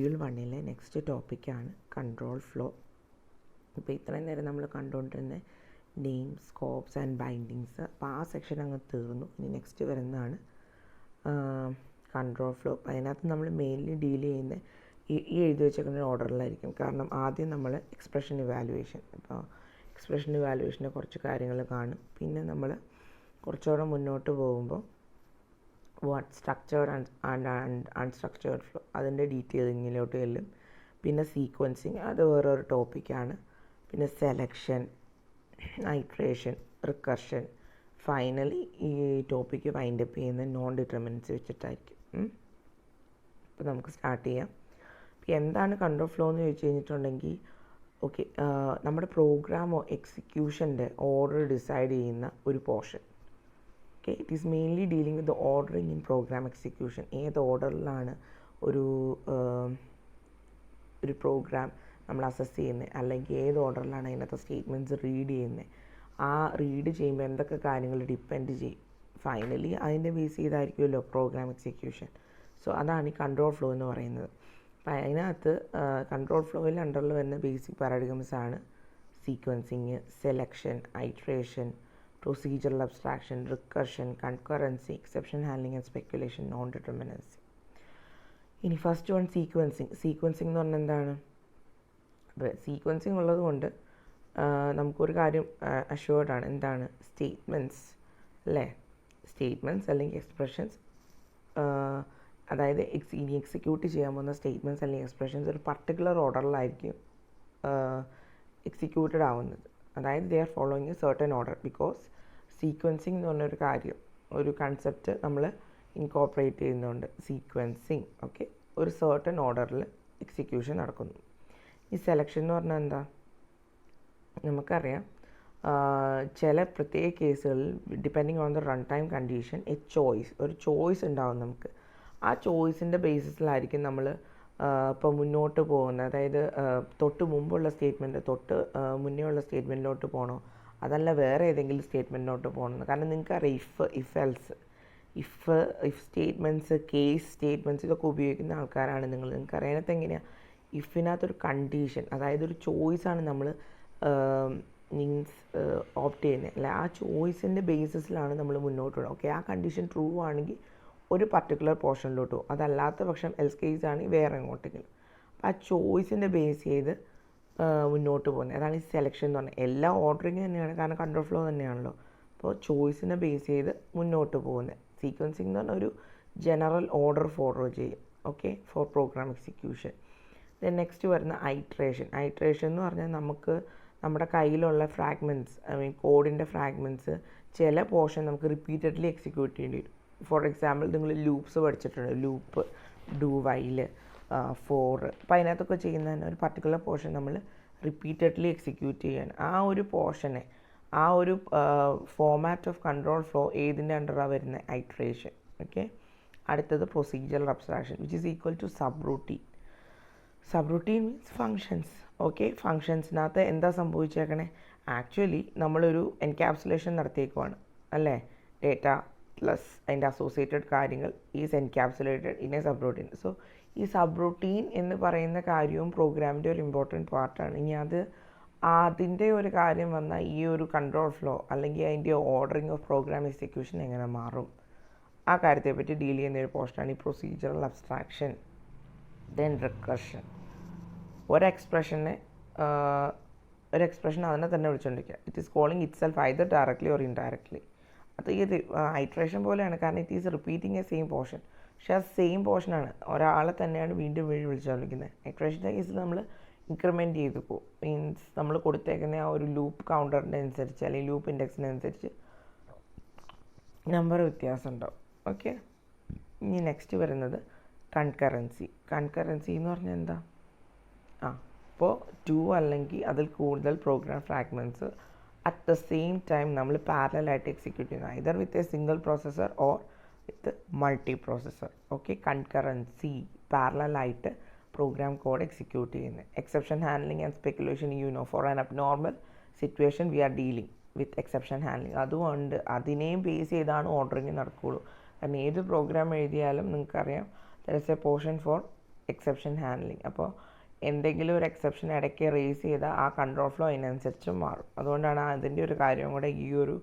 Module 1 next ടോപ്പിക്കാണ് control flow. ഇപ്പോൾ ഇത്രയും നേരം നമ്മൾ കണ്ടുകൊണ്ടിരുന്ന നെയിം, സ്കോപ്സ് ആൻഡ് ബൈൻഡിങ്സ്. അപ്പോൾ ആ സെക്ഷൻ അങ്ങ് തീർന്നു. ഇനി നെക്സ്റ്റ് വരുന്നതാണ് കൺട്രോൾ ഫ്ലോ. അതിനകത്ത് നമ്മൾ മെയിൻലി ഡീൽ ചെയ്യുന്ന ഈ എഴുതി വെച്ചേക്കുന്ന ഓർഡറിലായിരിക്കും. കാരണം ആദ്യം നമ്മൾ എക്സ്പ്രഷൻ ഇവാലുവേഷൻ. അപ്പോൾ എക്സ്പ്രഷൻ ഇവാലുവേഷൻ്റെ കുറച്ച് കാര്യങ്ങൾ കാണും. പിന്നെ നമ്മൾ കുറച്ചുകൂടെ മുന്നോട്ട് പോകുമ്പോൾ സ്ട്രക്ചേർഡ് ആൻഡ് അൺസ്ട്രക്ചേർഡ് ഫ്ലോ അതിൻ്റെ ഡീറ്റെയിലിങ്ങിലോട്ട് ചെല്ലും. പിന്നെ സീക്വൻസിങ്, അത് വേറൊരു ടോപ്പിക്കാണ്. പിന്നെ സെലക്ഷൻ, ഐട്രേഷൻ, റിക്കർഷൻ. ഫൈനലി ഈ ടോപ്പിക്ക് വൈൻഡപ്പ് ചെയ്യുന്ന നോൺ ഡിറ്റർമിനൻസ് വെച്ചിട്ടായിരിക്കും. അപ്പോൾ നമുക്ക് സ്റ്റാർട്ട് ചെയ്യാം. എന്താണ് കൺട്രോൾ ഫ്ലോ എന്ന് ചോദിച്ചു കഴിഞ്ഞിട്ടുണ്ടെങ്കിൽ, ഓക്കെ, നമ്മുടെ പ്രോഗ്രാമോ എക്സിക്യൂഷൻ്റെ ഓർഡർ ഡിസൈഡ് ചെയ്യുന്ന ഒരു portion. Okay, it is mainly dealing with the ordering in program execution. ഏത് ഓർഡറിലാണ് ഒരു പ്രോഗ്രാം നമ്മൾ അസസ് ചെയ്യുന്നത്, അല്ലെങ്കിൽ ഏത് ഓർഡറിലാണ് അതിനകത്ത് സ്റ്റേറ്റ്മെൻറ്റ്സ് റീഡ് ചെയ്യുന്നത്, ആ റീഡ് ചെയ്യുമ്പോൾ എന്തൊക്കെ കാര്യങ്ങൾ ഡിപ്പെൻഡ് ചെയ്യും. ഫൈനലി അതിൻ്റെ ബേസ് ചെയ്തായിരിക്കുമല്ലോ പ്രോഗ്രാം എക്സിക്യൂഷൻ. സോ അതാണ് ഈ കൺട്രോൾ ഫ്ലോ എന്ന് പറയുന്നത്. അപ്പം അതിനകത്ത് കൺട്രോൾ ഫ്ലോയിൽ അണ്ടറിൽ വരുന്ന ബേസിക് പാരഡിഗംസ് ആണ് sequencing, selection, iteration, procedural abstraction, recursion, concurrency, exception handling and speculation, non-determinacy. ഇനി ഫസ്റ്റ് വൺ സീക്വൻസിങ്. സീക്വൻസിങ് എന്ന് പറഞ്ഞാൽ എന്താണ്? അപ്പോൾ സീക്വൻസിങ് ഉള്ളത് കൊണ്ട് നമുക്കൊരു കാര്യം അഷ്യൂർഡ് ആണ്. എന്താണ്? സ്റ്റേറ്റ്മെൻറ്റ്സ്, അല്ലേ? സ്റ്റേറ്റ്മെൻറ്റ്സ് അല്ലെങ്കിൽ എക്സ്പ്രഷൻസ്, അതായത് ഇനി എക്സിക്യൂട്ട് ചെയ്യാൻ പോകുന്ന സ്റ്റേറ്റ്മെൻറ്റ്സ് അല്ലെങ്കിൽ എക്സ്പ്രഷൻസ് ഒരു പർട്ടിക്കുലർ ഓർഡറിലായിരിക്കും എക്സിക്യൂട്ടഡ് ആവുന്നത്. അതായത് they are following A certain order. Because sequencing എന്ന് പറഞ്ഞൊരു കാര്യം, ഒരു കൺസെപ്റ്റ് നമ്മൾ ഇൻകോർപ്പറേറ്റ് ചെയ്യുന്നുണ്ട്. സീക്വൻസിങ്, ഓക്കെ, ഒരു സർട്ടൻ ഓർഡറിൽ എക്സിക്യൂഷൻ നടക്കുന്നു. ഈ സെലക്ഷൻ എന്ന് പറഞ്ഞാൽ എന്താ? നമുക്കറിയാം, ചില പ്രത്യേക കേസുകളിൽ depending on the run time condition ഒരു ചോയ്സ് ഉണ്ടാവും നമുക്ക്. ആ ചോയ്സിൻ്റെ ബേസിസിലായിരിക്കും നമ്മൾ ഇപ്പോൾ മുന്നോട്ട് പോകുന്നത്. അതായത് തൊട്ട് മുമ്പുള്ള സ്റ്റേറ്റ്മെൻറ്റ് മുന്നേ ഉള്ള സ്റ്റേറ്റ്മെൻറ്റിലോട്ട് പോകണോ, അതല്ല വേറെ ഏതെങ്കിലും സ്റ്റേറ്റ്മെൻറ്റിലോട്ട് പോകണമെന്ന്. കാരണം നിങ്ങൾക്കറിയാം, if else, if statements, case statements ഇതൊക്കെ ഉപയോഗിക്കുന്ന ആൾക്കാരാണ് നിങ്ങൾ. നിങ്ങൾക്കറിയാം അതിനകത്ത് എങ്ങനെയാണ് ഇഫിനകത്തൊരു കണ്ടീഷൻ, അതായത് ഒരു ചോയ്സാണ് നമ്മൾ മീൻസ് ഓപ്റ്റ് ചെയ്യുന്നത്, അല്ല ആ ചോയ്സിൻ്റെ ബേസിസിലാണ് നമ്മൾ മുന്നോട്ട് പോകുന്നത്. ഓക്കെ, ആ കണ്ടീഷൻ ട്രൂ ആണെങ്കിൽ ഒരു പർട്ടിക്കുലർ പോർഷനിലോട്ട് പോകും. അതല്ലാത്ത പക്ഷം എൽസ് കേസ് ആണെങ്കിൽ വേറെ എങ്ങോട്ടെങ്കിലും. അപ്പോൾ ആ ചോയ്സിൻ്റെ ബേസ് ചെയ്ത് മുന്നോട്ട് പോകുന്നത്, അതാണ് ഈ സെലക്ഷൻ എന്ന് പറഞ്ഞാൽ. എല്ലാം ഓർഡറിങ് തന്നെയാണ്, കാരണം കൺട്രോൾ ഫ്ലോ തന്നെയാണല്ലോ. അപ്പോൾ ചോയ്സിനെ ബേസ് ചെയ്ത് മുന്നോട്ട് പോകുന്നത്. സീക്വൻസിങ് എന്ന് പറഞ്ഞാൽ ഒരു ജനറൽ ഓർഡർ ഫോളോ ചെയ്യും, okay, for program execution. Then next വരുന്ന ഐട്രേഷൻ. ഐട്രേഷൻ എന്ന് പറഞ്ഞാൽ നമുക്ക് നമ്മുടെ കയ്യിലുള്ള ഫ്രാഗ്മെൻറ്റ്സ്, കോഡിൻ്റെ ഫ്രാഗ്മെൻറ്റ്സ്, ചില പോർഷൻ നമുക്ക് റിപ്പീറ്റഡ്ലി എക്സിക്യൂട്ട് ചെയ്യേണ്ടി വരും. ഫോർ എക്സാമ്പിൾ, നിങ്ങൾ ലൂപ്സ് പഠിച്ചിട്ടുണ്ട്. Loop, do while, for. അപ്പോൾ അതിനകത്തൊക്കെ ചെയ്യുന്നതിന് ഒരു പർട്ടിക്കുലർ പോർഷൻ നമ്മൾ റിപ്പീറ്റഡ്ലി എക്സിക്യൂട്ട് ചെയ്യാണ്. ആ ഒരു പോർഷനെ, ആ ഒരു ഫോമാറ്റ് ഓഫ് കൺട്രോൾ ഫ്ലോ ഏതിൻ്റെ അണ്ടറാണ് വരുന്നത്? ഐട്രേഷൻ. ഓക്കെ, അടുത്തത് procedural abstraction, which is equal to subroutine. Subroutine means functions. Okay, ഫങ്ഷൻസിനകത്ത് എന്താ സംഭവിച്ചേക്കണേ? ആക്ച്വലി നമ്മളൊരു എൻക്യാപ്സുലേഷൻ നടത്തിയേക്കുവാണ്, അല്ലേ? ഡേറ്റ പ്ലസ് അതിൻ്റെ അസോസിയേറ്റഡ് കാര്യങ്ങൾ is encapsulated in a subroutine. So ഈ സബ് റൂട്ടീൻ എന്ന് പറയുന്ന കാര്യവും പ്രോഗ്രാമിൻ്റെ ഒരു ഇമ്പോർട്ടൻറ്റ് പാർട്ടാണ്. ഇനി അതിൻ്റെ ഒരു കാര്യം വന്നാൽ ഈ ഒരു കൺട്രോൾ ഫ്ലോ അല്ലെങ്കിൽ അതിൻ്റെ ഓർഡറിങ് ഓഫ് പ്രോഗ്രാം എക്സിക്യൂഷൻ എങ്ങനെ മാറും, ആ കാര്യത്തെപ്പറ്റി ഡീൽ ചെയ്യുന്ന ഒരു പോസ്റ്റാണ് ഈ പ്രൊസീജിയറൽ അബ്സ്ട്രാക്ഷൻ. Then recursion. ഒരു എക്സ്പ്രഷൻ അതിനെ തന്നെ വിളിച്ചുകൊണ്ടിരിക്കുക. It is calling itself either directly or indirectly. അത് ഈ ഐട്രേഷൻ പോലെയാണ്, കാരണം it is repeating a same portion. പക്ഷേ ആ സെയിം പോർഷനാണ്, ഒരാളെ തന്നെയാണ് വീണ്ടും വിളിച്ചുകൊണ്ടിരിക്കുന്നത്. ഐട്രേഷൻ്റെ കേസിൽ നമ്മൾ ഇൻക്രിമെൻറ്റ് ചെയ്ത് പോകും. മീൻസ് നമ്മൾ കൊടുത്തേക്കുന്ന ആ ഒരു ലൂപ്പ് കൗണ്ടറിൻ്റെ അനുസരിച്ച് അല്ലെങ്കിൽ ലൂപ്പ് ഇൻഡെക്സിനനുസരിച്ച് നമ്പർ വ്യത്യാസം ഉണ്ടാവും. ഓക്കെ, ഇനി നെക്സ്റ്റ് വരുന്നത് കൺകറൻസി. കൺകറൻസി എന്ന് പറഞ്ഞാൽ എന്താ? ഇപ്പോൾ 2 അല്ലെങ്കിൽ അതിൽ കൂടുതൽ program fragments at the same time നമ്മൾ പാരലായിട്ട് എക്സിക്യൂട്ട് ചെയ്യുന്നത്, either with a single processor or with multi processor. Okay, concurrency, പാരലായിട്ട് പ്രോഗ്രാം കോഡ് എക്സിക്യൂട്ട് ചെയ്യുന്നത്. Exception handling and speculation, for an abnormal situation we are dealing with exception handling. അതുകൊണ്ട് അതിനെയും base ചെയ്താണ് ordering നടക്കുകയുള്ളൂ. കാരണം ഏത് program എഴുതിയാലും നിങ്ങൾക്കറിയാം there is a portion for exception handling. അപ്പോൾ എന്തെങ്കിലും ഒരു എക്സെപ്ഷൻ ഇടയ്ക്ക് റേസ് ചെയ്താൽ ആ കൺട്രോൾ ഫ്ലോ അതിനനുസരിച്ച് മാറും. അതുകൊണ്ടാണ് അതിൻ്റെ ഒരു കാര്യം കൂടെ ഈ ഒരു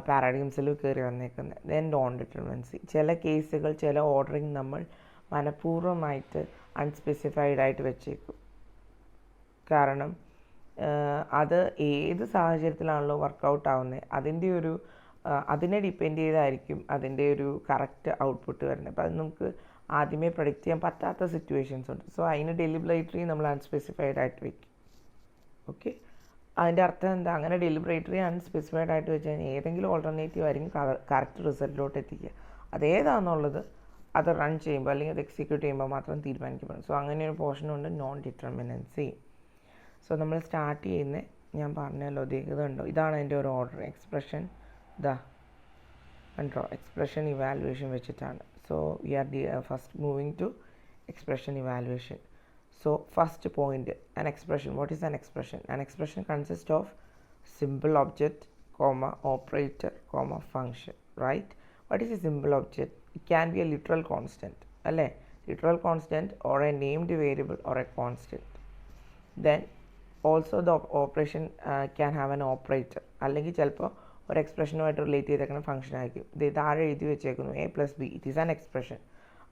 പാരാഡിഗ്ംസിൽ കയറി വന്നേക്കുന്നത്. Then non ഡിറ്റർമിനൻസി. ചില കേസുകൾ, ചില ഓർഡറിങ് നമ്മൾ മനഃപൂർവ്വമായിട്ട് അൺസ്പെസിഫൈഡ് ആയിട്ട് വെച്ചേക്കും. കാരണം അത് ഏത് സാഹചര്യത്തിലാണല്ലോ വർക്കൗട്ട് ആവുന്നത് അതിനെ ഡിപ്പെൻഡ് ചെയ്തായിരിക്കും അതിൻ്റെ ഒരു കറക്റ്റ് ഔട്ട്പുട്ട് വരുന്നത്. അപ്പോൾ അത് നമുക്ക് ആദ്യമേ പ്രൊഡിക്റ്റ് ചെയ്യാൻ പറ്റാത്ത സിറ്റുവേഷൻസ് ഉണ്ട്. സോ അതിന് ഡെലിബറേറ്ററി നമ്മൾ അൺസ്പെസിഫൈഡ് ആയിട്ട് വയ്ക്കും. ഓക്കെ, അതിൻ്റെ അർത്ഥം എന്താ? അങ്ങനെ ഡെലിബറേറ്ററി അൺസ്പെസിഫൈഡ് ആയിട്ട് വെച്ച് കഴിഞ്ഞാൽ ഏതെങ്കിലും ഓൾട്ടർനേറ്റീവ് ആയിരിക്കും കറക്റ്റ് റിസൾട്ടിലോട്ട് എത്തിക്കുക. അതേതാണെന്നുള്ളത് അത് റൺ ചെയ്യുമ്പോൾ അല്ലെങ്കിൽ അത് എക്സിക്യൂട്ട് ചെയ്യുമ്പോൾ മാത്രം തീരുമാനിക്കപ്പെടും. സോ അങ്ങനെ ഒരു പോർഷനുണ്ട് നോൺ ഡിറ്റർമിനൻസി. സോ നമ്മൾ സ്റ്റാർട്ട് ചെയ്യുന്നത് ഞാൻ പറഞ്ഞല്ലോ, ഇതുണ്ടോ, ഇതാണ് എൻ്റെ ഒരു ഓർഡർ. എക്സ്പ്രഷൻ കണ്ടോ, എക്സ്പ്രഷൻ ഇവാലുവേഷൻ വെച്ചിട്ടാണ്. So we are first moving to expression evaluation. So first point, an expression. What is an expression? An expression consists of simple object, comma, operator, comma, function, right? What is a simple object? It can be a literal constant, alle, literal constant, or a named variable, or a constant. Then also the operation can have an operator. അല്ലെങ്കിൽ ചിലപ്പോൾ ഒരു എക്സ്പ്രഷനുമായിട്ട് relate ചെയ്തേക്കുന്ന function ആയിരിക്കും. ഇത് താഴെ എഴുതി വെച്ചേക്കുന്നു a+b. It is an expression.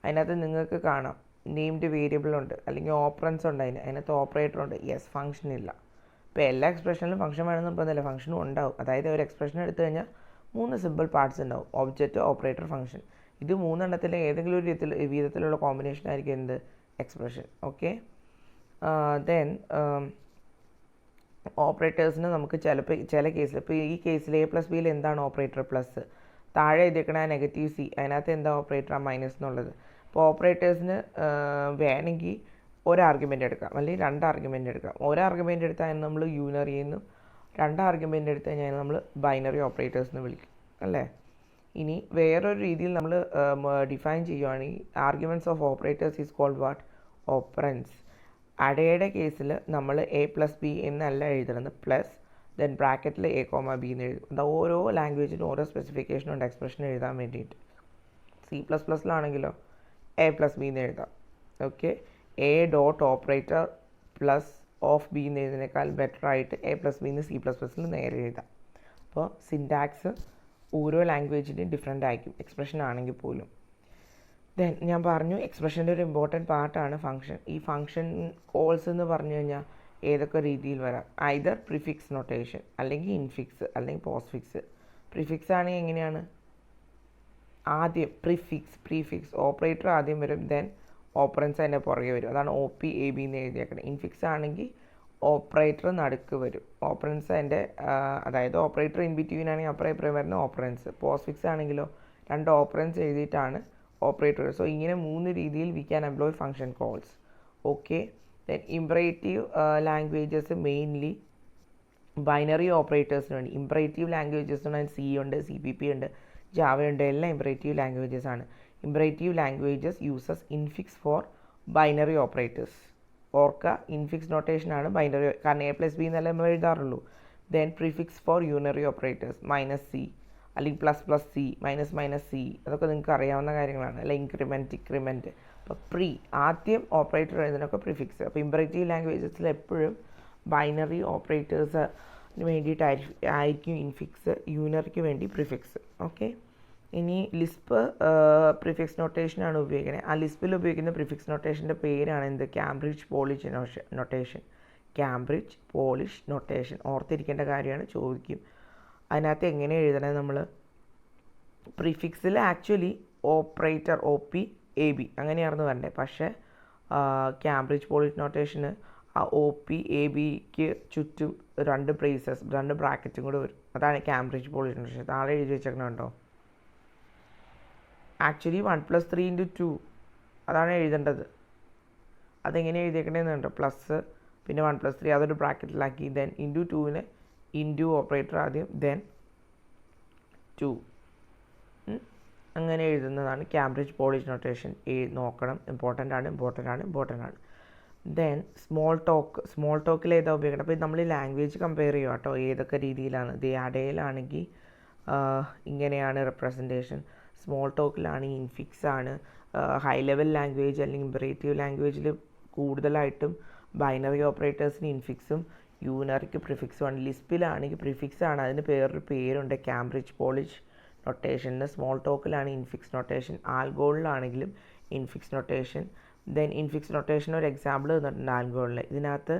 അതിനകത്ത് നിങ്ങൾക്ക് കാണാം നെയിംഡ് വേരിയബിൾ ഉണ്ട്, അല്ലെങ്കിൽ ഓപ്പറൻസ് ഉണ്ട്, അതിനകത്ത് ഓപ്പറേറ്റർ ഉണ്ട്. യെസ്, ഫംഗ്ഷൻ ഇല്ല. ഇപ്പോൾ എല്ലാ എക്സ്പ്രഷനിലും ഫംഗ്ഷൻ വേണമെന്ന് പറഞ്ഞില്ല, ഫംഗ്ഷനും ഉണ്ടാവും. അതായത് ഒരു എക്സ്പ്രഷൻ എടുത്തു കഴിഞ്ഞാൽ 3 സിമ്പിൾ പാർട്സ് ഉണ്ടാവും: ഒബ്ജക്റ്റ്, ഓപ്പറേറ്റർ, ഫംഗ്ഷൻ. ഇത് 3 എണ്ണത്തിലെ ഏതെങ്കിലും ഒരു വിധത്തിലുള്ള കോമ്പിനേഷൻ ആയിരിക്കും എന്ത് എക്സ്പ്രഷൻ. ഓക്കെ, ദെൻ ഓപ്പറേറ്റേഴ്സിന് നമുക്ക് ചില കേസിൽ, ഇപ്പോൾ ഈ കേസിൽ a+bയിൽ എന്താണ് ഓപ്പറേറ്റർ? പ്ലസ്. താഴെ എഴുതിയേക്കണ നെഗറ്റീവ് സി, അതിനകത്ത് എന്താ ഓപ്പറേറ്റർ? മൈനസ് എന്നുള്ളത്. ഇപ്പോൾ ഓപ്പറേറ്റേഴ്സിന് വേണമെങ്കിൽ ഒരു ആർഗ്യുമെൻ്റ് എടുക്കാം, അല്ലെങ്കിൽ 2 ആർഗ്യുമെൻ്റ് എടുക്കാം. ഒരു ആർഗ്യുമെൻ്റ് എടുത്താൽ നമ്മൾ യൂണറി എന്നും 2 ആർഗ്യുമെൻ്റ് എടുത്തു കഴിഞ്ഞാൽ നമ്മൾ ബൈനറി ഓപ്പറേറ്റേഴ്സ് എന്ന് വിളിക്കും, അല്ലേ? ഇനി വേറൊരു രീതിയിൽ നമ്മൾ ഡിഫൈൻ ചെയ്യുവാണെങ്കിൽ arguments of operators is called what? Operands. അഡയുടെ കേസിൽ നമ്മൾ a+b എന്നല്ല എഴുതുന്നത്, പ്ലസ് ദെൻ ബ്രാക്കറ്റിൽ a,b എന്ന് എഴുതും. അത് ഓരോ ലാംഗ്വേജിനും ഓരോ സ്പെസിഫിക്കേഷൻ ഉണ്ട് എക്സ്പ്രഷൻ എഴുതാൻ വേണ്ടിയിട്ട്. C++ലാണെങ്കിലോ a+b എന്ന് എഴുതാം. Okay, a dot operator plus of B എന്ന് എഴുതുന്നതിനേക്കാൾ ബെറ്റർ ആയിട്ട് a+b എന്ന് C++ൽ നേരെ എഴുതാം. അപ്പോൾ സിൻറ്റാക്സ് ഓരോ ലാംഗ്വേജിൻ്റെയും ഡിഫറെൻ്റ് ആയിരിക്കും, എക്സ്പ്രഷൻ ആണെങ്കിൽ പോലും. ദെൻ ഞാൻ പറഞ്ഞു എക്സ്പ്രഷൻ്റെ ഒരു ഇമ്പോർട്ടൻറ്റ് പാർട്ടാണ് ഫംഗ്ഷൻ. ഈ ഫംഗ്ഷൻ കോൾസ് എന്ന് പറഞ്ഞു കഴിഞ്ഞാൽ ഏതൊക്കെ രീതിയിൽ വരാം? ഐദർ പ്രിഫിക്സ് നൊട്ടേഷൻ, അല്ലെങ്കിൽ ഇൻഫിക്സ്, അല്ലെങ്കിൽ പോസ്റ്റ്ഫിക്സ്. പ്രിഫിക്സ് ആണെങ്കിൽ എങ്ങനെയാണ്? ആദ്യം പ്രീഫിക്സ് ഓപ്പറേറ്റർ ആദ്യം വരും, ദെൻ ഓപ്പറൻസ് അതിൻ്റെ പുറകെ വരും. അതാണ് OP/AB എന്ന് എഴുതിയേക്കണം. ഇൻഫിക്സ് ആണെങ്കിൽ ഓപ്പറേറ്റർ നടുക്ക് വരും, ഓപ്പറൻസ് അതിൻ്റെ, അതായത് ഓപ്പറേറ്റർ ഇൻ ബിറ്റ്വീൻ ആണെങ്കിൽ അപ്പുറം ഇപ്പുറം വരുന്ന ഓപ്പറൻസ്. പോസ്റ്റ്ഫിക്സ് ആണെങ്കിലോ 2 ഓപ്പറൻസ് എഴുതിയിട്ടാണ് ഓപ്പറേറ്റർ. സോ ഇങ്ങനെ 3 രീതിയിൽ we can employ function calls. Okay, then imperative languages mainly binary ഓപ്പറേറ്റേഴ്സിന് വേണ്ടി. ഇംപറേറ്റീവ് ലാംഗ്വേജസ് എന്ന് പറഞ്ഞാൽ C ഉണ്ട്, CPP ഉണ്ട്, ജാവ ഉണ്ട്, എല്ലാം ഇംപറേറ്റീവ് ലാംഗ്വേജസ് ആണ്. Imperative languages uses infix for binary operators. ഓർക്കുക, ഇൻഫിക്സ് നൊട്ടേഷനാണ് ബൈനറി, കാരണം a+b എന്നല്ലേ നമ്മൾ എഴുതാറുള്ളൂ. Then prefix for unary operators, -c അല്ലെങ്കിൽ ++c, -c, അതൊക്കെ നിങ്ങൾക്ക് അറിയാവുന്ന കാര്യങ്ങളാണ്, അല്ല ഇൻക്രിമെൻറ്റ്. അപ്പോൾ ആദ്യം ഓപ്പറേറ്റർ എഴുതുന്നതൊക്കെ പ്രിഫിക്സ്. അപ്പോൾ ഇംപറേറ്റീവ് ലാംഗ്വേജസിൽ എപ്പോഴും ബൈനറി ഓപ്പറേറ്റേഴ്സിന് വേണ്ടിയിട്ടായിരിക്കും ഇൻഫിക്സ്, യൂണറിക്ക് വേണ്ടി പ്രിഫിക്സ്. ഓക്കെ, ഇനി ലിസ്പ് പ്രിഫിക്സ് നൊട്ടേഷനാണ് ഉപയോഗിക്കുന്നത്. ആ ലിസ്പിൽ ഉപയോഗിക്കുന്ന പ്രിഫിക്സ് നൊട്ടേഷൻ്റെ പേരാണ് എന്ത്? Cambridge polish notation. Cambridge polish notation ഓർത്തിരിക്കേണ്ട കാര്യമാണ്, ചോദിക്കും. അതിനകത്ത് എങ്ങനെ എഴുതണേ നമ്മൾ? പ്രിഫിക്സിൽ ആക്ച്വലി ഓപ്പറേറ്റർ OP/AB അങ്ങനെയായിരുന്നു വരണ്ടേ, പക്ഷേ കാംബ്രിഡ്ജ് പോളിഷ് നൊട്ടേഷന് ആ OP/ABക്ക് ചുറ്റും 2 ബ്രേസസ്, 2 ബ്രാക്കറ്റും കൂടെ വരും. അതാണ് കാംബ്രിഡ്ജ് പോളിഷ് നൊട്ടേഷൻ. താഴെ എഴുതി വെച്ചേക്കണുണ്ടോ? ആക്ച്വലി 1+3 × 2 അതാണ് എഴുതേണ്ടത്. അതെങ്ങനെ എഴുതിയേക്കണേന്നുണ്ടോ? പ്ലസ് പിന്നെ 1+3 അതൊരു ബ്രാക്കറ്റിലാക്കി, ദെൻ ×2 ഇൻറ്റു ഓപ്പറേറ്റർ ആദ്യം, ദെൻ 2 അങ്ങനെ എഴുതുന്നതാണ് കാംബ്രിഡ്ജ് പോളിഷ് നൊട്ടേഷൻ. നോക്കണം, ഇമ്പോർട്ടൻ്റ് ആണ്. ദെൻ സ്മോൾ ടോക്കിൽ ഏതാ ഉപയോഗിക്കണം? അപ്പോൾ നമ്മൾ ഈ ലാംഗ്വേജ് കമ്പയർ ചെയ്യുക കേട്ടോ, ഏതൊക്കെ രീതിയിലാണ്. അടയിലാണെങ്കിൽ ഇങ്ങനെയാണ് റെപ്രസെൻറ്റേഷൻ, സ്മോൾ ടോക്കിലാണെങ്കിൽ ഇൻഫിക്സ് ആണ്, ഹൈ ലെവൽ ലാംഗ്വേജ് അല്ലെങ്കിൽ ഇമ്പറേറ്റീവ് ലാംഗ്വേജിൽ കൂടുതലായിട്ടും ബൈനറി ഓപ്പറേറ്റേഴ്സിന് ഇൻഫിക്സും യൂണറിക്ക് പ്രിഫിക്സും ആണ്. ലിസ്പിലാണെങ്കിൽ പ്രിഫിക്സ് ആണ്, അതിന് പേരുണ്ട് കാംബ്രിഡ്ജ് പോളിഷ് നൊട്ടേഷനിൽ. സ്മോൾ ടോക്കിലാണ് ഇൻഫിക്സ് നൊട്ടേഷൻ. ആൽഗോളിലാണെങ്കിലും infix notation. Then infix notation ഒരു എക്സാമ്പിൾ തന്നിട്ടുണ്ട് ആൽഗോളിൽ. ഇതിനകത്ത്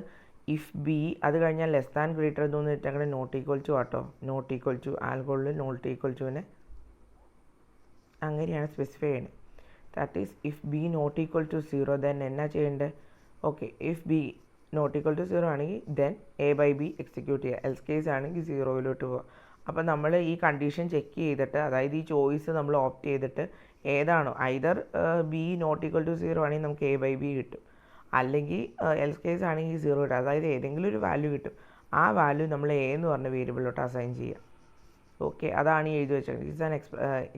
ഇഫ് ബി അത് കഴിഞ്ഞാൽ ലെസ് ദാൻ ഗ്രേറ്റർ എന്ന് വെച്ചാൽ നോട്ട് ഈക്വൽ ടു ആട്ടോ. നോട്ട് ഈക്വൽ ടു ആൽഗോളിൽ നോട്ട് ഈക്വൽ ടുവിനെ അങ്ങനെയാണ് സ്പെസിഫൈ ചെയ്യുന്നത്. That is if B not equal to 0 then എന്നാ ചെയ്യേണ്ടത്? Okay, if B not equal to 0 ആണെങ്കിൽ then A by B execute ചെയ്യുക. എൽസ് കേസ് ആണെങ്കിൽ 0 പോവുക. അപ്പോൾ നമ്മൾ ഈ കണ്ടീഷൻ ചെക്ക് ചെയ്തിട്ട്, അതായത് ഈ ചോയ്സ് നമ്മൾ ഓപ്റ്റ് ചെയ്തിട്ട് ഏതാണോ, either B not equal to 0 ആണെങ്കിൽ നമുക്ക് എ ബൈ ബി കിട്ടും, അല്ലെങ്കിൽ എൽസ് കേസ് ആണെങ്കിൽ 0 കിട്ടും. അതായത് ഏതെങ്കിലും ഒരു വാല്യൂ കിട്ടും. ആ വാല്യൂ നമ്മൾ എ എന്ന് പറഞ്ഞ വേരിയബിളിലോട്ട് അസൈൻ ചെയ്യുക. ഓക്കെ, അതാണ് ഈ എഴുതി വെച്ചത്. It's an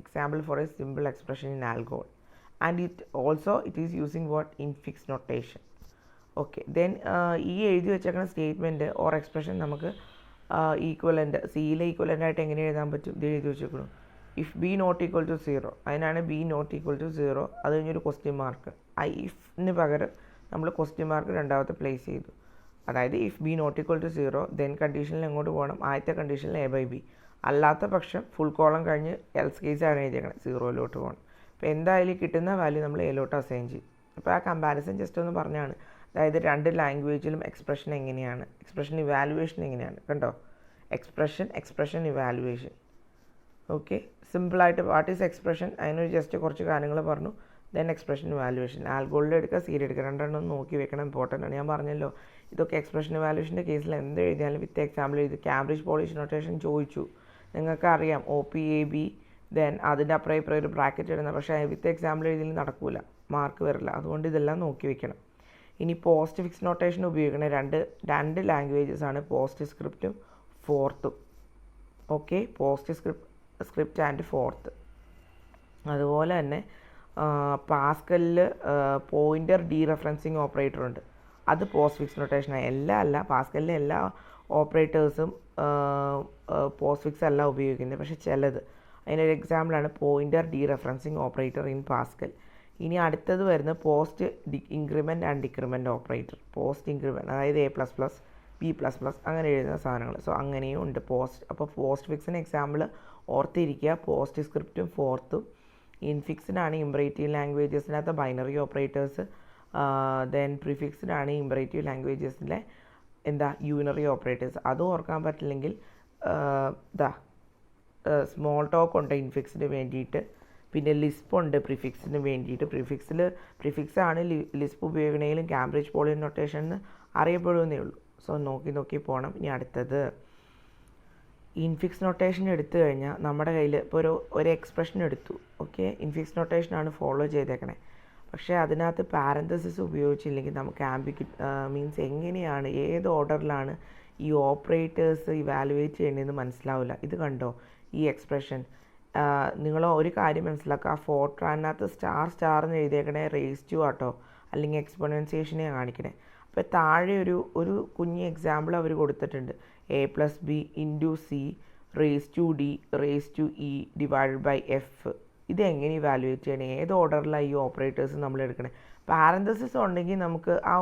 example for a simple expression in Algol and it is using what infix notation. Okay, then ഈ എഴുതി വെച്ചേക്കുന്ന സ്റ്റേറ്റ്മെൻറ്റ് ഓർ എക്സ്പ്രഷൻ നമുക്ക് ഈക്വലൻ്റ് സിയിലെ ഈക്വലൻ്റ് ആയിട്ട് എങ്ങനെ എഴുതാൻ പറ്റും? ഇത് എഴുതി വെച്ചേക്കണം. If B not equal to 0, അതിനാണ് ബി നോട്ട് ഈക്വൽ ടു 0, അത് കഴിഞ്ഞൊരു ക്വസ്റ്റ്യൻ മാർക്ക്. ഇഫിന് പകരം നമ്മൾ ക്വസ്റ്റ്യൻ മാർക്ക് രണ്ടാമത്തെ പ്ലേസ് ചെയ്തു. അതായത് if B not equal to 0 then കണ്ടീഷനിൽ എങ്ങോട്ട് പോകണം? ആദ്യത്തെ കണ്ടീഷനിൽ എ ബൈ ബി. അല്ലാത്ത പക്ഷം ഫുൾ കോളം കഴിഞ്ഞ് എൽസ് കേസ് ആണ് എഴുതിയേക്കണം, 0 പോകണം. അപ്പോൾ എന്തായാലും കിട്ടുന്ന വാല്യൂ നമ്മൾ എയിലോട്ട് അസൈൻ ചെയ്യും. അപ്പോൾ ആ കമ്പാരിസൺ ജസ്റ്റ് ഒന്ന് പറഞ്ഞാണ്. അതായത് രണ്ട് ലാംഗ്വേജിലും എക്സ്പ്രഷൻ എങ്ങനെയാണ്, എക്സ്പ്രഷൻ ഇവാലുവേഷൻ എങ്ങനെയാണ്, കണ്ടോ? Expression evaluation. ഓക്കെ, സിമ്പിളായിട്ട് വാട്ട് ഈസ് എക്സ്പ്രഷൻ, അതിനൊരു ജസ്റ്റ് കുറച്ച് കാര്യങ്ങൾ പറഞ്ഞു. Then expression evaluation. ആൽഗോളിൽ എടുക്കുക, സീരി എടുക്കുക, രണ്ടെണ്ണം നോക്കി വെക്കണം, ഇമ്പോർട്ടൻ്റ് ആണ്. ഞാൻ പറഞ്ഞല്ലോ ഇതൊക്കെ എക്സ്പ്രഷൻ ഇവാലുവേഷൻ്റെ കേസിൽ എന്ത് എഴുതിയാലും വിത്ത് എക്സാമ്പിൾ എഴുതി. കാംബ്രിഡ്ജ് പോളിഷ് നൊട്ടേഷൻ ചോദിച്ചു, നിങ്ങൾക്കറിയാം OPAB, ദെൻ അതിൻ്റെ അപ്പുറം ഇപ്പുറം ഒരു ബ്രാക്കറ്റ് ഇടുന്നത്. പക്ഷേ വിത്ത് എക്സാമ്പിൾ എഴുതിയാലും നടക്കില്ല, മാർക്ക് വരില്ല. അതുകൊണ്ട് ഇതെല്ലാം നോക്കി വെക്കണം. ഇനി പോസ്റ്റ് ഫിക്സ് നൊട്ടേഷൻ ഉപയോഗിക്കുന്ന രണ്ട് ലാംഗ്വേജസ് ആണ്, പോസ്റ്റ് സ്ക്രിപ്റ്റും ഫോർത്തും. Okay, PostScript and Forth. അതുപോലെ തന്നെ പാസ്കലിൽ പോയിൻ്റർ ഡീറെഫറൻസിങ് ഓപ്പറേറ്റർ ഉണ്ട്, അത് പോസ്റ്റ് ഫിക്സ് നൊട്ടേഷനാണ്. പാസ്കലിലെ എല്ലാ ഓപ്പറേറ്റേഴ്സും പോസ്റ്റ് ഫിക്സ് അല്ല ഉപയോഗിക്കുന്നത്, പക്ഷേ ചിലത്. അതിനൊരു എക്സാമ്പിളാണ് പോയിൻ്റർ ഡീറെഫറൻസിങ് ഓപ്പറേറ്റർ ഇൻ പാസ്കൽ. ഇനി അടുത്തത് വരുന്നത് post increment and decrement operator. Post increment അതായത് A++, B++ അങ്ങനെ എഴുതുന്ന സാധനങ്ങൾ. സോ അങ്ങനെയും ഉണ്ട് പോസ്റ്റ്. അപ്പോൾ പോസ്റ്റ് ഫിക്സിന് എക്സാമ്പിൾ ഓർത്തിരിക്കുക, പോസ്റ്റ് സ്ക്രിപ്റ്റും ഫോർത്തും. ഇൻഫിക്സിനാണ് ഇമ്പറേറ്റീവ് ലാംഗ്വേജസിനകത്ത് ബൈനറി ഓപ്പറേറ്റേഴ്സ്. ദെൻ പ്രിഫിക്സിനാണ് ഇമ്പറേറ്റീവ് ലാംഗ്വേജസിലെ യൂണറി ഓപ്പറേറ്റേഴ്സ്. അതും ഓർക്കാൻ പറ്റില്ലെങ്കിൽ സ്മോൾ ടോക്ക് ഉണ്ട് ഇൻഫിക്സിന് വേണ്ടിയിട്ട്, പിന്നെ ലിസ്പ് ഉണ്ട് പ്രിഫിക്സിന് വേണ്ടിയിട്ട്. പ്രിഫിക്സ് ആണ് ലിസ്പ് ഉപയോഗിക്കണമെങ്കിലും കാംബ്രിഡ്ജ് പോളിഷ് നൊട്ടേഷൻ എന്ന് അറിയപ്പെടുന്നേ ഉള്ളൂ. സോ നോക്കി പോകണം. ഇനി അടുത്തത് ഇൻഫിക്സ് നൊട്ടേഷൻ എടുത്തു കഴിഞ്ഞാൽ നമ്മുടെ കയ്യിൽ ഇപ്പോൾ ഒരു എക്സ്പ്രഷൻ എടുത്തു. ഓക്കെ, ഇൻഫിക്സ് നൊട്ടേഷനാണ് ഫോളോ ചെയ്തേക്കണേ. പക്ഷേ അതിനകത്ത് പാരന്തസിസ് ഉപയോഗിച്ചില്ലെങ്കിൽ നമുക്ക് മീൻസ് എങ്ങനെയാണ്, ഏത് ഓർഡറിലാണ് ഈ ഓപ്പറേറ്റേഴ്സ് ഇവാലുവേറ്റ് ചെയ്യേണ്ടതെന്ന് മനസ്സിലാവില്ല. ഇത് കണ്ടോ ഈ എക്സ്പ്രഷൻ? നിങ്ങൾ ഒരു കാര്യം മനസ്സിലാക്കുക, ആ ഫോർട്രാനകത്ത് സ്റ്റാർ എന്ന് എഴുതിയേക്കണേ റേസ് ടു ആട്ടോ, അല്ലെങ്കിൽ എക്സ്പൊണൻസിയേഷനെ കാണിക്കണേ. അപ്പോൾ താഴെ ഒരു കുഞ്ഞ് എക്സാമ്പിൾ അവർ കൊടുത്തിട്ടുണ്ട്. A+B × C raise to D raise to E divided by F. ഇതെങ്ങനെ ഇവാലുവേറ്റ് ചെയ്യണേ? ഏത് ഓർഡറിലാണ് ഈ ഓപ്പറേറ്റേഴ്സ് നമ്മൾ എടുക്കണേ? പാരന്തസിസ് ഉണ്ടെങ്കിൽ നമുക്ക് ആ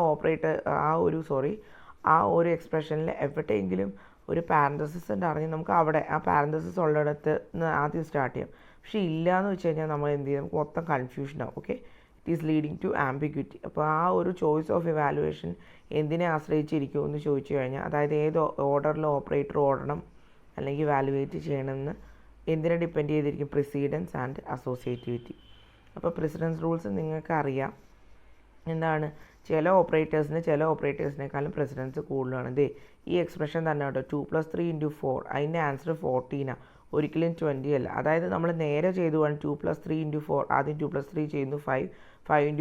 ഒരു എക്സ്പ്രഷനിൽ എവിടെയെങ്കിലും ഒരു പാരന്തസിസ് അറിഞ്ഞ് നമുക്ക് അവിടെ ആ പാരന്തസിസ് ഉള്ളിടത്ത് ആദ്യം സ്റ്റാർട്ട് ചെയ്യാം. പക്ഷേ ഇല്ല എന്ന് വെച്ച് കഴിഞ്ഞാൽ നമ്മൾ എന്ത് ചെയ്യും? നമുക്ക് മൊത്തം കൺഫ്യൂഷനാവും. Okay, it is leading to ambiguity. അപ്പോൾ ആ ഒരു ചോയ്സ് ഓഫ് ഇവാലുവേഷൻ എന്തിനെ ആശ്രയിച്ചിരിക്കും എന്ന് ചോദിച്ചു കഴിഞ്ഞാൽ, അതായത് ഏത് ഓർഡറിൽ ഓപ്പറേറ്റർ ഓടണം അല്ലെങ്കിൽ ഇവാലുവേറ്റ് ചെയ്യണമെന്ന് എന്തിനെ ഡിപ്പെൻഡ് ചെയ്തിരിക്കും? പ്രിസീഡൻസ് ആൻഡ് അസോസിയേറ്റിവിറ്റി. അപ്പോൾ പ്രിസിഡൻസ് റൂൾസ് നിങ്ങൾക്ക് അറിയാം. എന്താണ്? ചില ഓപ്പറേറ്റേഴ്സിനേക്കാളും പ്രസിഡൻസ് കൂടുതലാണ്. ഈ എക്സ്പ്രഷൻ തന്നെ കേട്ടോ, 2 + 3 × 4, അതിൻ്റെ ആൻസർ 14 ഒരിക്കലും 20 അല്ല. അതായത് നമ്മൾ നേരെ ചെയ്തു പോകാൻ 2 + 3 × 4, ആദ്യം 2 + 3 ചെയ്യുന്നു, 5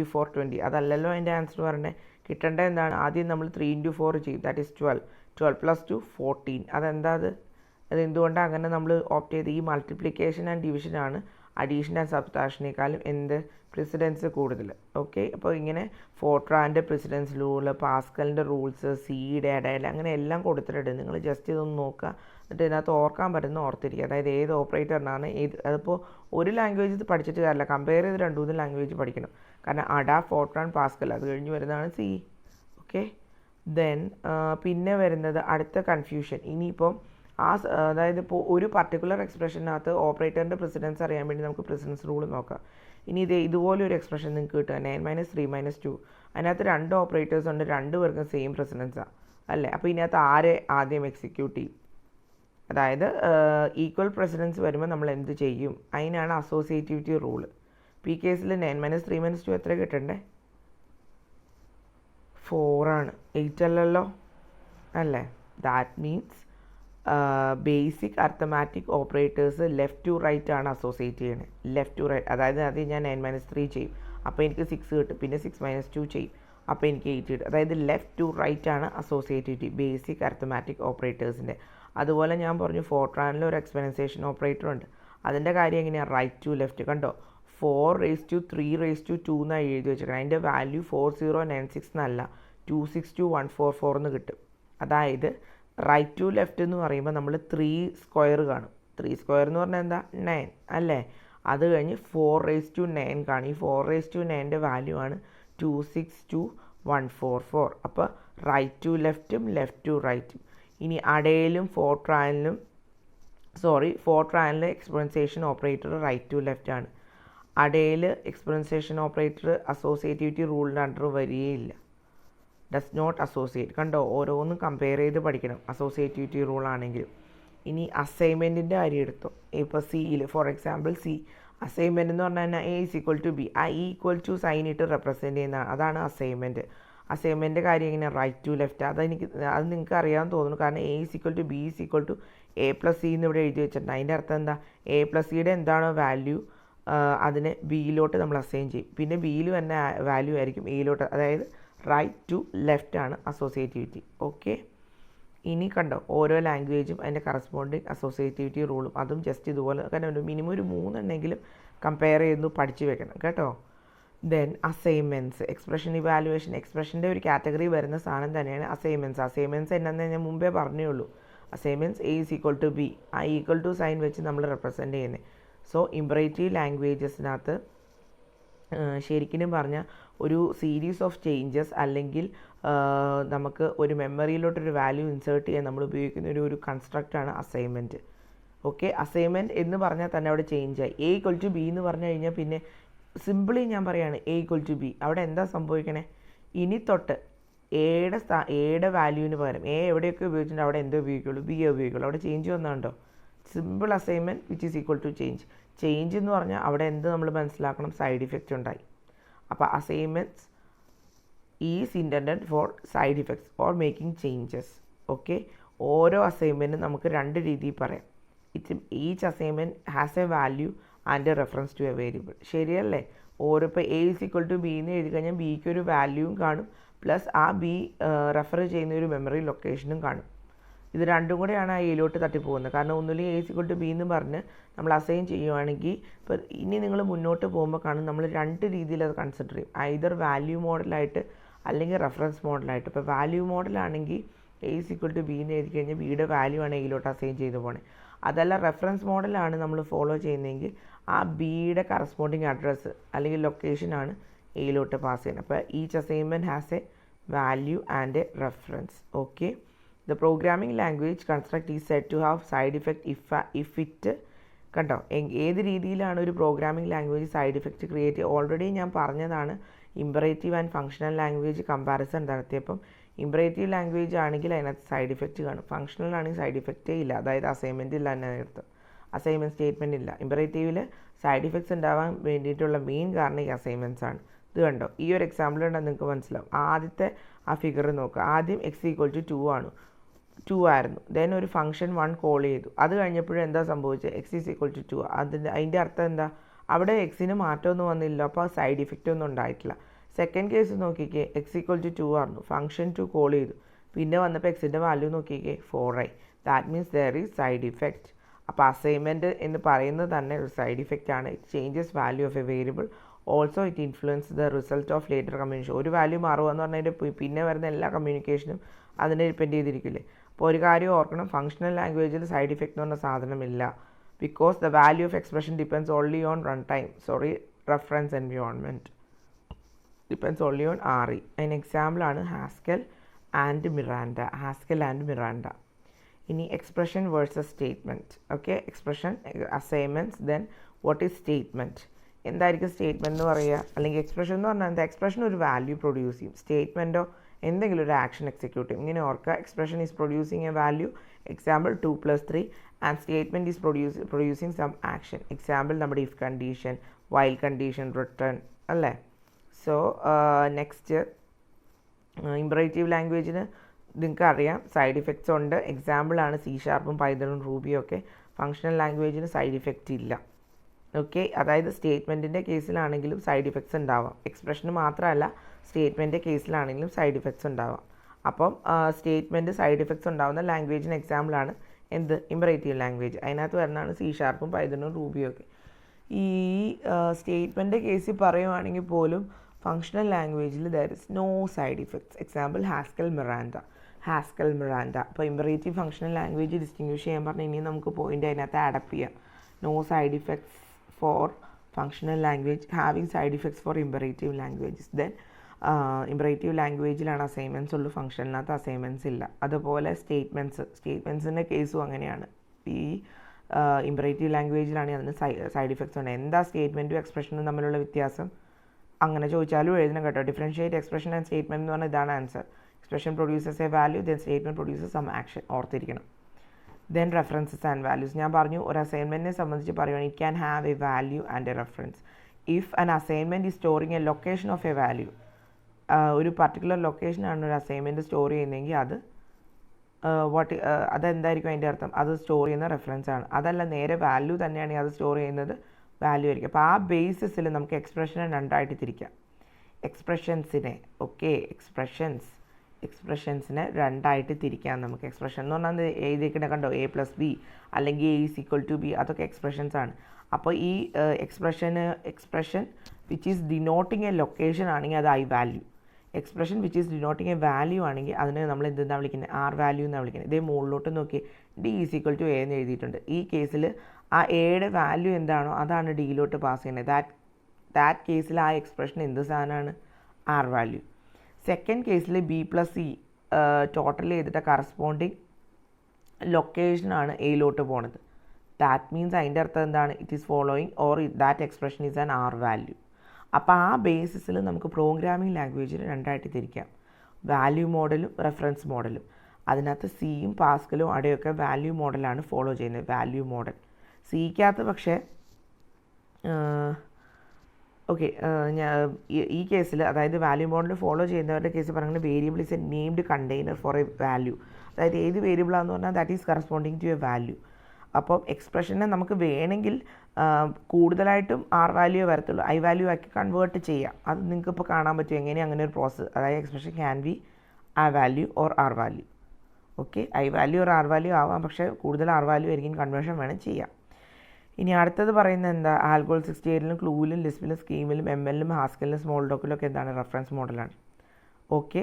× 4 20. അതല്ലല്ലോ അതിൻ്റെ ആൻസർ പറഞ്ഞത്. കിട്ടേണ്ടത് എന്താണ്? ആദ്യം നമ്മൾ 3 × 4 ചെയ്യും, ദാറ്റ് ഈസ് 12 + 2 14. അതെന്തുകൊണ്ടാണ് അങ്ങനെ നമ്മൾ ഓപ്റ്റ് ചെയ്ത്? ഈ മൾട്ടിപ്ലിക്കേഷൻ ആൻഡ് ഡിവിഷനാണ് അഡീഷൻ ആൻഡ് സബ്ട്രാക്ഷനേക്കാളും എന്ത് പ്രിസിഡൻസ് കൂടുതൽ. ഓക്കെ, അപ്പോൾ ഇങ്ങനെ ഫോർട്രാൻ്റെ പ്രിസിഡൻസ് റൂള്, പാസ്കലിൻ്റെ റൂൾസ്, സീഡ് എഡൈൽ അങ്ങനെ എല്ലാം കൊടുത്തിട്ടുണ്ട്. നിങ്ങൾ ജസ്റ്റ് ഇതൊന്ന് നോക്കുക, എന്നിട്ട് ഇതിനകത്ത് ഓർക്കാൻ പറ്റുന്ന ഓർത്തിരിക്കുക. അതായത് ഏത് ഓപ്പറേറ്ററിനാണ് അതിപ്പോൾ ഒരു ലാംഗ്വേജ് ഇത് പഠിച്ചിട്ട് കാര്യമില്ല, കമ്പയർ ചെയ്ത് 2-3 ലാംഗ്വേജ് പഠിക്കണം. കാരണം അഡ, ഫോർട്രാൻ, പാസ്കൽ അത് കഴിഞ്ഞ് വരുന്നതാണ് സി. ഓക്കെ, ദെൻ പിന്നെ വരുന്നത് അടുത്ത കൺഫ്യൂഷൻ. ഇനിയിപ്പം അതായത് ഇപ്പോൾ ഒരു പർട്ടിക്കുലർ എക്സ്പ്രഷനകത്ത് ഓപ്പറേറ്ററിൻ്റെ പ്രിസിഡൻസ് അറിയാൻ വേണ്ടി നമുക്ക് പ്രിസിഡൻസ് റൂൾ നോക്കാം. ഇനി ഇതുപോലെ ഒരു എക്സ്പ്രഷൻ നിങ്ങൾക്ക് കിട്ടുക 9 - 3 - 2. അതിനകത്ത് 2 ഓപ്പറേറ്റേഴ്സ് ഉണ്ട്, 2 പേർക്കും സെയിം പ്രിസിഡൻസാണ് അല്ലേ. അപ്പോൾ ഇതിനകത്ത് ആരെ ആദ്യം എക്സിക്യൂട്ട് ചെയ്യും? അതായത് ഈക്വൽ പ്രസിഡൻസ് വരുമ്പോൾ നമ്മൾ എന്ത് ചെയ്യും? അതിനാണ് അസോസിയേറ്റിവിറ്റി റൂള്. ഇപ്പോൾ ഈ കേസിൽ 9 - 3 - 2 എത്ര കിട്ടണ്ടേ? 4 ആണ്, 8 അല്ലല്ലോ അല്ലേ. That means basic arithmetic operators left to right ആണ് അസോസിയേറ്റ് ചെയ്യണത്. ലെഫ്റ്റ് ടു റൈറ്റ്, അതായത് ആദ്യം ഞാൻ 9 - 3 ചെയ്യും, അപ്പോൾ എനിക്ക് 6 കിട്ടും. പിന്നെ 6 - 2 ചെയ്യും, അപ്പോൾ എനിക്ക് 8 കിട്ടും. അതായത് ലെഫ്റ്റ് ടു റൈറ്റ് ആണ് അസോസിയേറ്റിവിറ്റി ബേസിക് അർത്തമാറ്റിക് ഓപ്പറേറ്റേഴ്സിൻ്റെ. അതുപോലെ ഞാൻ പറഞ്ഞു ഫോർട്രാനിൽ ഒരു എക്സ്പെൻസേഷൻ ഓപ്പറേറ്റർ ഉണ്ട്, അതിൻ്റെ കാര്യം എങ്ങനെയാണ്? Right to left. കണ്ടോ, 4⁻³ എന്നാണ് എഴുതി വെച്ചേക്കുന്നത്. അതിൻ്റെ വാല്യൂ 4096 എന്നല്ല, 262144 എന്ന് കിട്ടും. അതായത് റൈറ്റ് ടു ലെഫ്റ്റ് എന്ന് പറയുമ്പോൾ നമ്മൾ 3 സ്ക്വയർ കാണും. 3 സ്ക്വയർ എന്ന് പറഞ്ഞാൽ എന്താ? 9 അല്ലേ. അത് കഴിഞ്ഞ് 4⁻9 കാണും. ഈ 4⁻9ൻ്റെ വാല്യൂ ആണ് 262144. അപ്പോൾ റൈറ്റ് ടു ലെഫ്റ്റും ലെഫ്റ്റ് ടു റൈറ്റും. ഇനി അടയിലും ഫോർട്രാനിലെ എക്സ്പെൻസേഷൻ ഓപ്പറേറ്റർ റൈറ്റ് ടു ലെഫ്റ്റ് ആണ്. അടയിൽ എക്സ്പെൻസേഷൻ ഓപ്പറേറ്റർ അസോസിയേറ്റിവിറ്റി റൂളിൻ്റെ അണ്ടർ വരികയില്ല, ഡസ് നോട്ട് അസോസിയേറ്റ്. കണ്ടോ, ഓരോന്നും കമ്പയർ ചെയ്ത് പഠിക്കണം അസോസിയേറ്റിവിറ്റി റൂൾ ആണെങ്കിലും. ഇനി അസൈൻമെൻറ്റിൻ്റെ കാര്യം എടുത്തോ. ഇപ്പോൾ സിയിൽ ഫോർ എക്സാമ്പിൾ സി അസൈൻമെൻറ്റ് എന്ന് പറഞ്ഞാൽ A = B, ആ E = സൈൻ ഇട്ട് റെപ്രസെൻറ്റ് ചെയ്യുന്നതാണ്, അതാണ് അസൈൻമെൻറ്റ്. അസൈൻമെൻറ്റ് കാര്യം എങ്ങനെ? Right to left. അത് നിങ്ങൾക്ക് അറിയാമെന്ന് തോന്നുന്നു, കാരണം A = B = A+C എന്ന് ഇവിടെ എഴുതി വെച്ചിട്ടുണ്ട്. അതിൻ്റെ അർത്ഥം എന്താ? A+Cയുടെ എന്താണോ വാല്യൂ അതിനെ ബിയിലോട്ട് നമ്മൾ അസൈൻ ചെയ്യും. പിന്നെ ബിയിൽ തന്നെ വാല്യൂ ആയിരിക്കും എയിലോട്ട്, അതായത് റൈറ്റ് ടു ലെഫ്റ്റ് ആണ് അസോസിയേറ്റിവിറ്റി. ഓക്കെ, ഇനി കണ്ടോ ഓരോ ലാംഗ്വേജും അതിൻ്റെ കറസ്പോണ്ടിങ് അസോസിയേറ്റിവിറ്റി റൂളും, അതും ജസ്റ്റ് ഇതുപോലെ കാരണം മിനിമം ഒരു 3 എണ്ണെങ്കിലും കമ്പയർ ചെയ്ത് പഠിച്ചു വെക്കണം കേട്ടോ. Then assignments, expression evaluation. എക്സ്പ്രഷൻ്റെ ഒരു കാറ്റഗറി വരുന്ന സാധനം തന്നെയാണ് അസൈൻമെൻറ്റ്സ്. അസൈൻമെൻറ്റ്സ് എന്നാന്ന് ഞാൻ മുമ്പേ പറഞ്ഞേ ഉള്ളൂ. അസൈൻമെൻറ്റ്സ് A = B, ആ ഈക്വൽ ടു സൈൻ വെച്ച് നമ്മൾ റെപ്രസെൻറ്റ് ചെയ്യുന്നത്. സോ ഇംപറേറ്റീവ് ലാംഗ്വേജസിനകത്ത് ശരിക്കും പറഞ്ഞാൽ ഒരു സീരീസ് ഓഫ് ചേഞ്ചസ് അല്ലെങ്കിൽ നമുക്ക് ഒരു മെമ്മറിയിലോട്ടൊരു വാല്യൂ ഇൻസേർട്ട് ചെയ്യാൻ നമ്മൾ ഉപയോഗിക്കുന്ന ഒരു കൺസ്ട്രക്റ്റാണ് അസൈൻമെൻറ്റ്. ഓക്കെ, അസൈൻമെൻറ്റ് എന്ന് പറഞ്ഞാൽ തന്നെ അവിടെ ചേഞ്ചായി. A = B എന്ന് പറഞ്ഞു കഴിഞ്ഞാൽ പിന്നെ സിമ്പിളി ഞാൻ പറയുകയാണ് A = B. അവിടെ എന്താ സംഭവിക്കണേ? ഇനി തൊട്ട് എയുടെ വാല്യൂവിന് പകരം A എവിടെയൊക്കെ ഉപയോഗിച്ചിട്ടുണ്ട് അവിടെ എന്തോ ഉപയോഗിക്കുള്ളൂ? B ഉപയോഗിക്കുള്ളൂ. അവിടെ ചേഞ്ച് വന്നുണ്ടോ? Simple assignment which is equal to change. Change എന്ന് പറഞ്ഞാൽ അവിടെ എന്ത് നമ്മൾ മനസ്സിലാക്കണം? സൈഡ് ഇഫക്റ്റ് ഉണ്ടായി. അപ്പോൾ assignments is intended for side effects or making changes. Okay, ഓരോ അസൈൻമെൻറ്റും നമുക്ക് 2 രീതിയിൽ പറയാം. Each assignment has a value and a reference to a variable. ശരിയല്ലേ? ഇപ്പോൾ A = B എന്ന് എഴുതി കഴിഞ്ഞാൽ ബിക്ക് ഒരു വാല്യൂവും കാണും, പ്ലസ് ആ B റെഫർ ചെയ്യുന്ന ഒരു മെമ്മറി ലൊക്കേഷനും കാണും. ഇത് രണ്ടും കൂടെയാണ് ആ എയിലോട്ട് തട്ടിപ്പോകുന്നത്. കാരണം ഒന്നുമില്ലെങ്കിൽ A = B എന്ന് പറഞ്ഞ് നമ്മൾ അസൈൻ ചെയ്യുവാണെങ്കിൽ ഇപ്പോൾ ഇനി നിങ്ങൾ മുന്നോട്ട് പോകുമ്പോൾ കാണും നമ്മൾ 2 രീതിയിൽ അത് കൺസിഡർ ചെയ്യും. ഐദർ വാല്യൂ മോഡലായിട്ട് അല്ലെങ്കിൽ റെഫറൻസ് മോഡലായിട്ട്. ഇപ്പോൾ വാല്യൂ മോഡലാണെങ്കിൽ A = B എന്ന് എഴുതി കഴിഞ്ഞാൽ ബിയുടെ വാല്യൂ ആണ് എയിലോട്ട് അസൈൻ ചെയ്ത് പോകണേ. അതല്ല റെഫറൻസ് മോഡലാണ് നമ്മൾ ഫോളോ ചെയ്യുന്നതെങ്കിൽ ആ ബിയുടെ കറസ്പോണ്ടിങ് അഡ്രസ്സ് അല്ലെങ്കിൽ ലൊക്കേഷനാണ് എയിലോട്ട് പാസ് ചെയ്യുന്നത്. അപ്പോൾ each assignment has a value and a reference. Okay, the programming language construct is said to have side effect if it. കണ്ടോ, ഏത് രീതിയിലാണ് ഒരു programming language side effect create ചെയ്യുക? ഓൾറെഡി ഞാൻ പറഞ്ഞതാണ് imperative and functional language comparison നടത്തിയപ്പം. Imperative language ആണെങ്കിൽ അതിനകത്ത് സൈഡ് ഇഫക്റ്റ് കാണും, ഫങ്ഷണൽ ആണെങ്കിൽ സൈഡ് ഇഫക്റ്റേ ഇല്ല, അതായത് അസൈൻമെൻറ്റ് ഇല്ല അതിനകത്ത്, അസൈൻമെൻറ്റ് സ്റ്റേറ്റ്മെൻറ്റ് ഇല്ല. ഇമ്പറേറ്റീവിൽ സൈഡ് ഇഫക്ട്സ് ഉണ്ടാവാൻ വേണ്ടിയിട്ടുള്ള മെയിൻ കാരണം ഈ അസൈൻമെൻറ്റ്സ് ആണ്. ഇത് കണ്ടോ, ഈ ഒരു എക്സാമ്പിൾ ഉണ്ടെങ്കിൽ നിങ്ങൾക്ക് മനസ്സിലാവും. ആദ്യത്തെ ആ ഫിഗർ നോക്കുക. ആദ്യം x = 2 ആണ്, 2 ആയിരുന്നു. ദെൻ ഒരു ഫംഗ്ഷൻ 1 കോൾ ചെയ്തു. അത് കഴിഞ്ഞപ്പോഴും എന്താ സംഭവിച്ചത്? x = 2. അതിൻ്റെ അർത്ഥം എന്താ? അവിടെ എക്സിന് മാറ്റമൊന്നും വന്നില്ല, അപ്പോൾ സൈഡ് ഇഫക്റ്റ് ഒന്നും ഉണ്ടായിട്ടില്ല. സെക്കൻഡ് കേസ് നോക്കിക്കേ, x = 2 ആയിരുന്നു, ഫംഗ്ഷൻ 2 കോൾ ചെയ്തു, പിന്നെ വന്നപ്പോൾ എക്സിൻ്റെ വാല്യൂ നോക്കിക്കേ 4 ആയി. That means there is side effect. അപ്പോൾ അസൈൻമെൻറ്റ് എന്ന് പറയുന്നത് തന്നെ ഒരു സൈഡ് ഇഫക്റ്റ് ആണ്. It changes value of a variable, also it influence the result of later communication. ഒരു വാല്യൂ മാറുക എന്ന് പറഞ്ഞാൽ പിന്നെ വരുന്ന എല്ലാ കമ്മ്യൂണിക്കേഷനും അതിനെ ഡിപ്പെൻഡ് ചെയ്തിരിക്കില്ലേ. അപ്പോൾ ഒരു കാര്യം ഓർക്കണം, ഫങ്ഷണൽ ലാംഗ്വേജിൽ സൈഡ് ഇഫക്റ്റ് എന്ന് പറഞ്ഞ സാധനമില്ല. Because the value of expression depends only on reference environment, depends only on RE. അതിന് എക്സാമ്പിളാണ് ഹാസ്കൽ ആൻഡ് മിറാൻഡ. ഇനി expression versus statement. Okay, expression, assignments, then what is statement. എന്തായിരിക്കും സ്റ്റേറ്റ്മെൻറ്റ് എന്ന് പറയുക, അല്ലെങ്കിൽ എക്സ്പ്രഷൻ എന്ന് പറഞ്ഞാൽ എന്താ? എക്സ്പ്രഷൻ ഒരു വാല്യൂ പ്രൊഡ്യൂസ് ചെയ്യും, സ്റ്റേറ്റ്മെൻറ്റോ എന്തെങ്കിലും ഒരു ആക്ഷൻ എക്സിക്യൂട്ട് ചെയ്യും. ഇങ്ങനെ ഓർക്കുക, expression is producing a value, example 2 + 3, and statement is producing some action, example നമ്മുടെ if condition, while condition, return, അല്ലേ? സോ നെക്സ്റ്റ്, ഇമ്പറേറ്റീവ് ലാംഗ്വേജിന് നിങ്ങൾക്ക് അറിയാം സൈഡ് ഇഫക്ട്സ് ഉണ്ട്. എക്സാമ്പിളാണ് C#, പൈത്തണും, റൂബിയും ഒക്കെ. ഫങ്ഷണൽ ലാംഗ്വേജിന് സൈഡ് ഇഫക്റ്റ് ഇല്ല. ഓക്കെ, അതായത് സ്റ്റേറ്റ്മെൻറ്റിൻ്റെ കേസിലാണെങ്കിലും സൈഡ് ഇഫക്ട്സ് ഉണ്ടാവാം, എക്സ്പ്രഷന് മാത്രമല്ല സ്റ്റേറ്റ്മെൻറ്റിൻ്റെ കേസിലാണെങ്കിലും സൈഡ് ഇഫക്ട്സ് ഉണ്ടാവാം. അപ്പം സ്റ്റേറ്റ്മെൻറ്റ് സൈഡ് ഇഫക്ട്സ് ഉണ്ടാകുന്ന ലാംഗ്വേജിന് എക്സാമ്പിളാണ് എന്ത്? Imperative language. അതിനകത്ത് വരുന്നതാണ് C#, പൈത്തണും, റൂബിയും ഒക്കെ. ഈ സ്റ്റേറ്റ്മെൻറ്റ് കേസിൽ പറയുവാണെങ്കിൽ പോലും ഫങ്ഷണൽ ലാംഗ്വേജിൽ there is no side effects. Example Haskell Miranda. അപ്പോൾ ഇമ്പറേറ്റീവ് ഫങ്ഷണൽ ലാംഗ്വേജ് ഡിസ്റ്റിങ്വിഷ് ചെയ്യാൻ പറഞ്ഞാൽ ഇനി നമുക്ക് പോയിൻ്റ് അതിനകത്ത് ആഡപ്പ് ചെയ്യാം. No side effects for functional language, having side effects for imperative languages. Then imperative ലാംഗ്വേജിലാണ് അസൈൻമെൻറ്റ്സ് ഉള്ളൂ, ഫങ്ഷനിനകത്ത് അസൈൻമെൻറ്റ്സ് ഇല്ല. അതുപോലെ സ്റ്റേറ്റ്മെൻറ്റ്സിൻ്റെ കേസും അങ്ങനെയാണ്. ഈ ഇമ്പറേറ്റീവ് ലാംഗ്വേജിലാണ് അതിന് സൈഡ് ഇഫക്ട്സ് ഉണ്ട്. എന്താ സ്റ്റേറ്റ്മെൻറ്റും എക്സ്പ്രഷനും തമ്മിലുള്ള വ്യത്യാസം? അങ്ങനെ ചോദിച്ചാലും എഴുതണം കേട്ടോ. ഡിഫറൻഷിയേറ്റ് എക്സ്പ്രഷൻ ആൻഡ് സ്റ്റേറ്റ്മെൻറ്റ് എന്ന് പറഞ്ഞാൽ ഇതാണ് answer. Expression produces a value, then statement produces some action. ഓർത്തിരിക്കണം. Then references and values. ഞാൻ പറഞ്ഞു, ഒരു അസൈൻമെൻറ്റിനെ സംബന്ധിച്ച് പറയുകയാണെങ്കിൽ it can have a value and a reference. If an assignment is storing a location of a value, ഒരു particular ലൊക്കേഷനാണ് ഒരു അസൈൻമെൻറ്റ് സ്റ്റോർ ചെയ്യുന്നതെങ്കിൽ അത് അതെന്തായിരിക്കും അതിൻ്റെ അർത്ഥം? അത് സ്റ്റോർ ചെയ്യുന്ന റെഫറൻസ് ആണ്. അതല്ല നേരെ വാല്യൂ തന്നെയാണെങ്കിൽ അത് സ്റ്റോർ ചെയ്യുന്നത് വാല്യൂ ആയിരിക്കും. അപ്പോൾ ആ ബേസിസിൽ നമുക്ക് എക്സ്പ്രഷനെ രണ്ടായിട്ട് തിരിക്കാം. എക്സ്പ്രഷൻസിനെ എക്സ്പ്രഷൻസിനെ രണ്ടായിട്ട് തിരിക്കാം നമുക്ക്. എക്സ്പ്രഷൻ എന്ന് പറഞ്ഞാൽ എഴുതിയിരിക്കണ കണ്ടോ, A + B അല്ലെങ്കിൽ A = B, അതൊക്കെ എക്സ്പ്രഷൻസ് ആണ്. അപ്പോൾ ഈ expression which is denoting A location ആണെങ്കിൽ അത് I value. Expression which is denoting A value ആണെങ്കിൽ അതിനെ നമ്മൾ എന്തെന്നാണ് വിളിക്കുന്നത്? R വാല്യൂ എന്നാണ് വിളിക്കുന്നത്. ഇതേ മുകളിലോട്ട് നോക്കി D = A എന്ന് എഴുതിയിട്ടുണ്ട്. ഈ കേസിൽ ആ എയുടെ വാല്യൂ എന്താണോ അതാണ് ഡിയിലോട്ട് പാസ് ചെയ്യുന്നത്. ദാറ്റ് കേസിൽ ആ എക്സ്പ്രഷൻ എന്ത് സാധനമാണ്? R value. സെക്കൻഡ് കേസിൽ B + C ടോട്ടൽ ചെയ്തിട്ട് കറസ്പോണ്ടിങ് ലൊക്കേഷനാണ് എയിലോട്ട് പോണത്. ദാറ്റ് മീൻസ് അതിൻ്റെ അർത്ഥം എന്താണ്? It is following or that expression is an R value. അപ്പോൾ ആ ബേസിസിൽ നമുക്ക് പ്രോഗ്രാമിംഗ് ലാംഗ്വേജിൽ രണ്ടായിട്ട് തിരിക്കാം, വാല്യൂ മോഡലും റെഫറൻസ് മോഡലും. അതിനകത്ത് സിയും പാസ്കലും അവിടെയൊക്കെ വാല്യൂ മോഡലാണ് ഫോളോ ചെയ്യുന്നത്. വാല്യൂ മോഡൽ സിക്കകത്ത് പക്ഷേ ഓക്കെ, ഈ കേസിൽ അതായത് വാല്യൂ മോഡൽ ഫോളോ ചെയ്യുന്നവരുടെ കേസ് പറയുന്നത് variable is a named container for a value. അതായത് ഏത് വേരിയബിളാണെന്ന് പറഞ്ഞാൽ that is corresponding to a value. അപ്പം എക്സ്പ്രഷനെ നമുക്ക് വേണമെങ്കിൽ കൂടുതലായിട്ടും R വാല്യൂ വരത്തുള്ളൂ, I വാല്യൂ ആക്കി കൺവേർട്ട് ചെയ്യാം. അത് നിങ്ങൾക്ക് ഇപ്പോൾ കാണാൻ പറ്റും എങ്ങനെ അങ്ങനെ ഒരു പ്രോസസ്സ്. അതായത് expression can be I value or R value. Okay, I value or R value ആവാം, പക്ഷേ കൂടുതൽ R വാല്യൂ ആയിരിക്കും കൺവേർഷൻ വേണം ചെയ്യാം. ഇനി അടുത്തത് പറയുന്നത് എന്താ? ആൽഗോൾ 68ലും ക്ലൂവിലും ലിസ്പിലും സ്കീമിലും MLലും ഹാസ്കലിലും സ്മോൾ ഡോക്കിലൊക്കെ എന്താണ്? റെഫറൻസ് മോഡലാണ്. ഓക്കെ,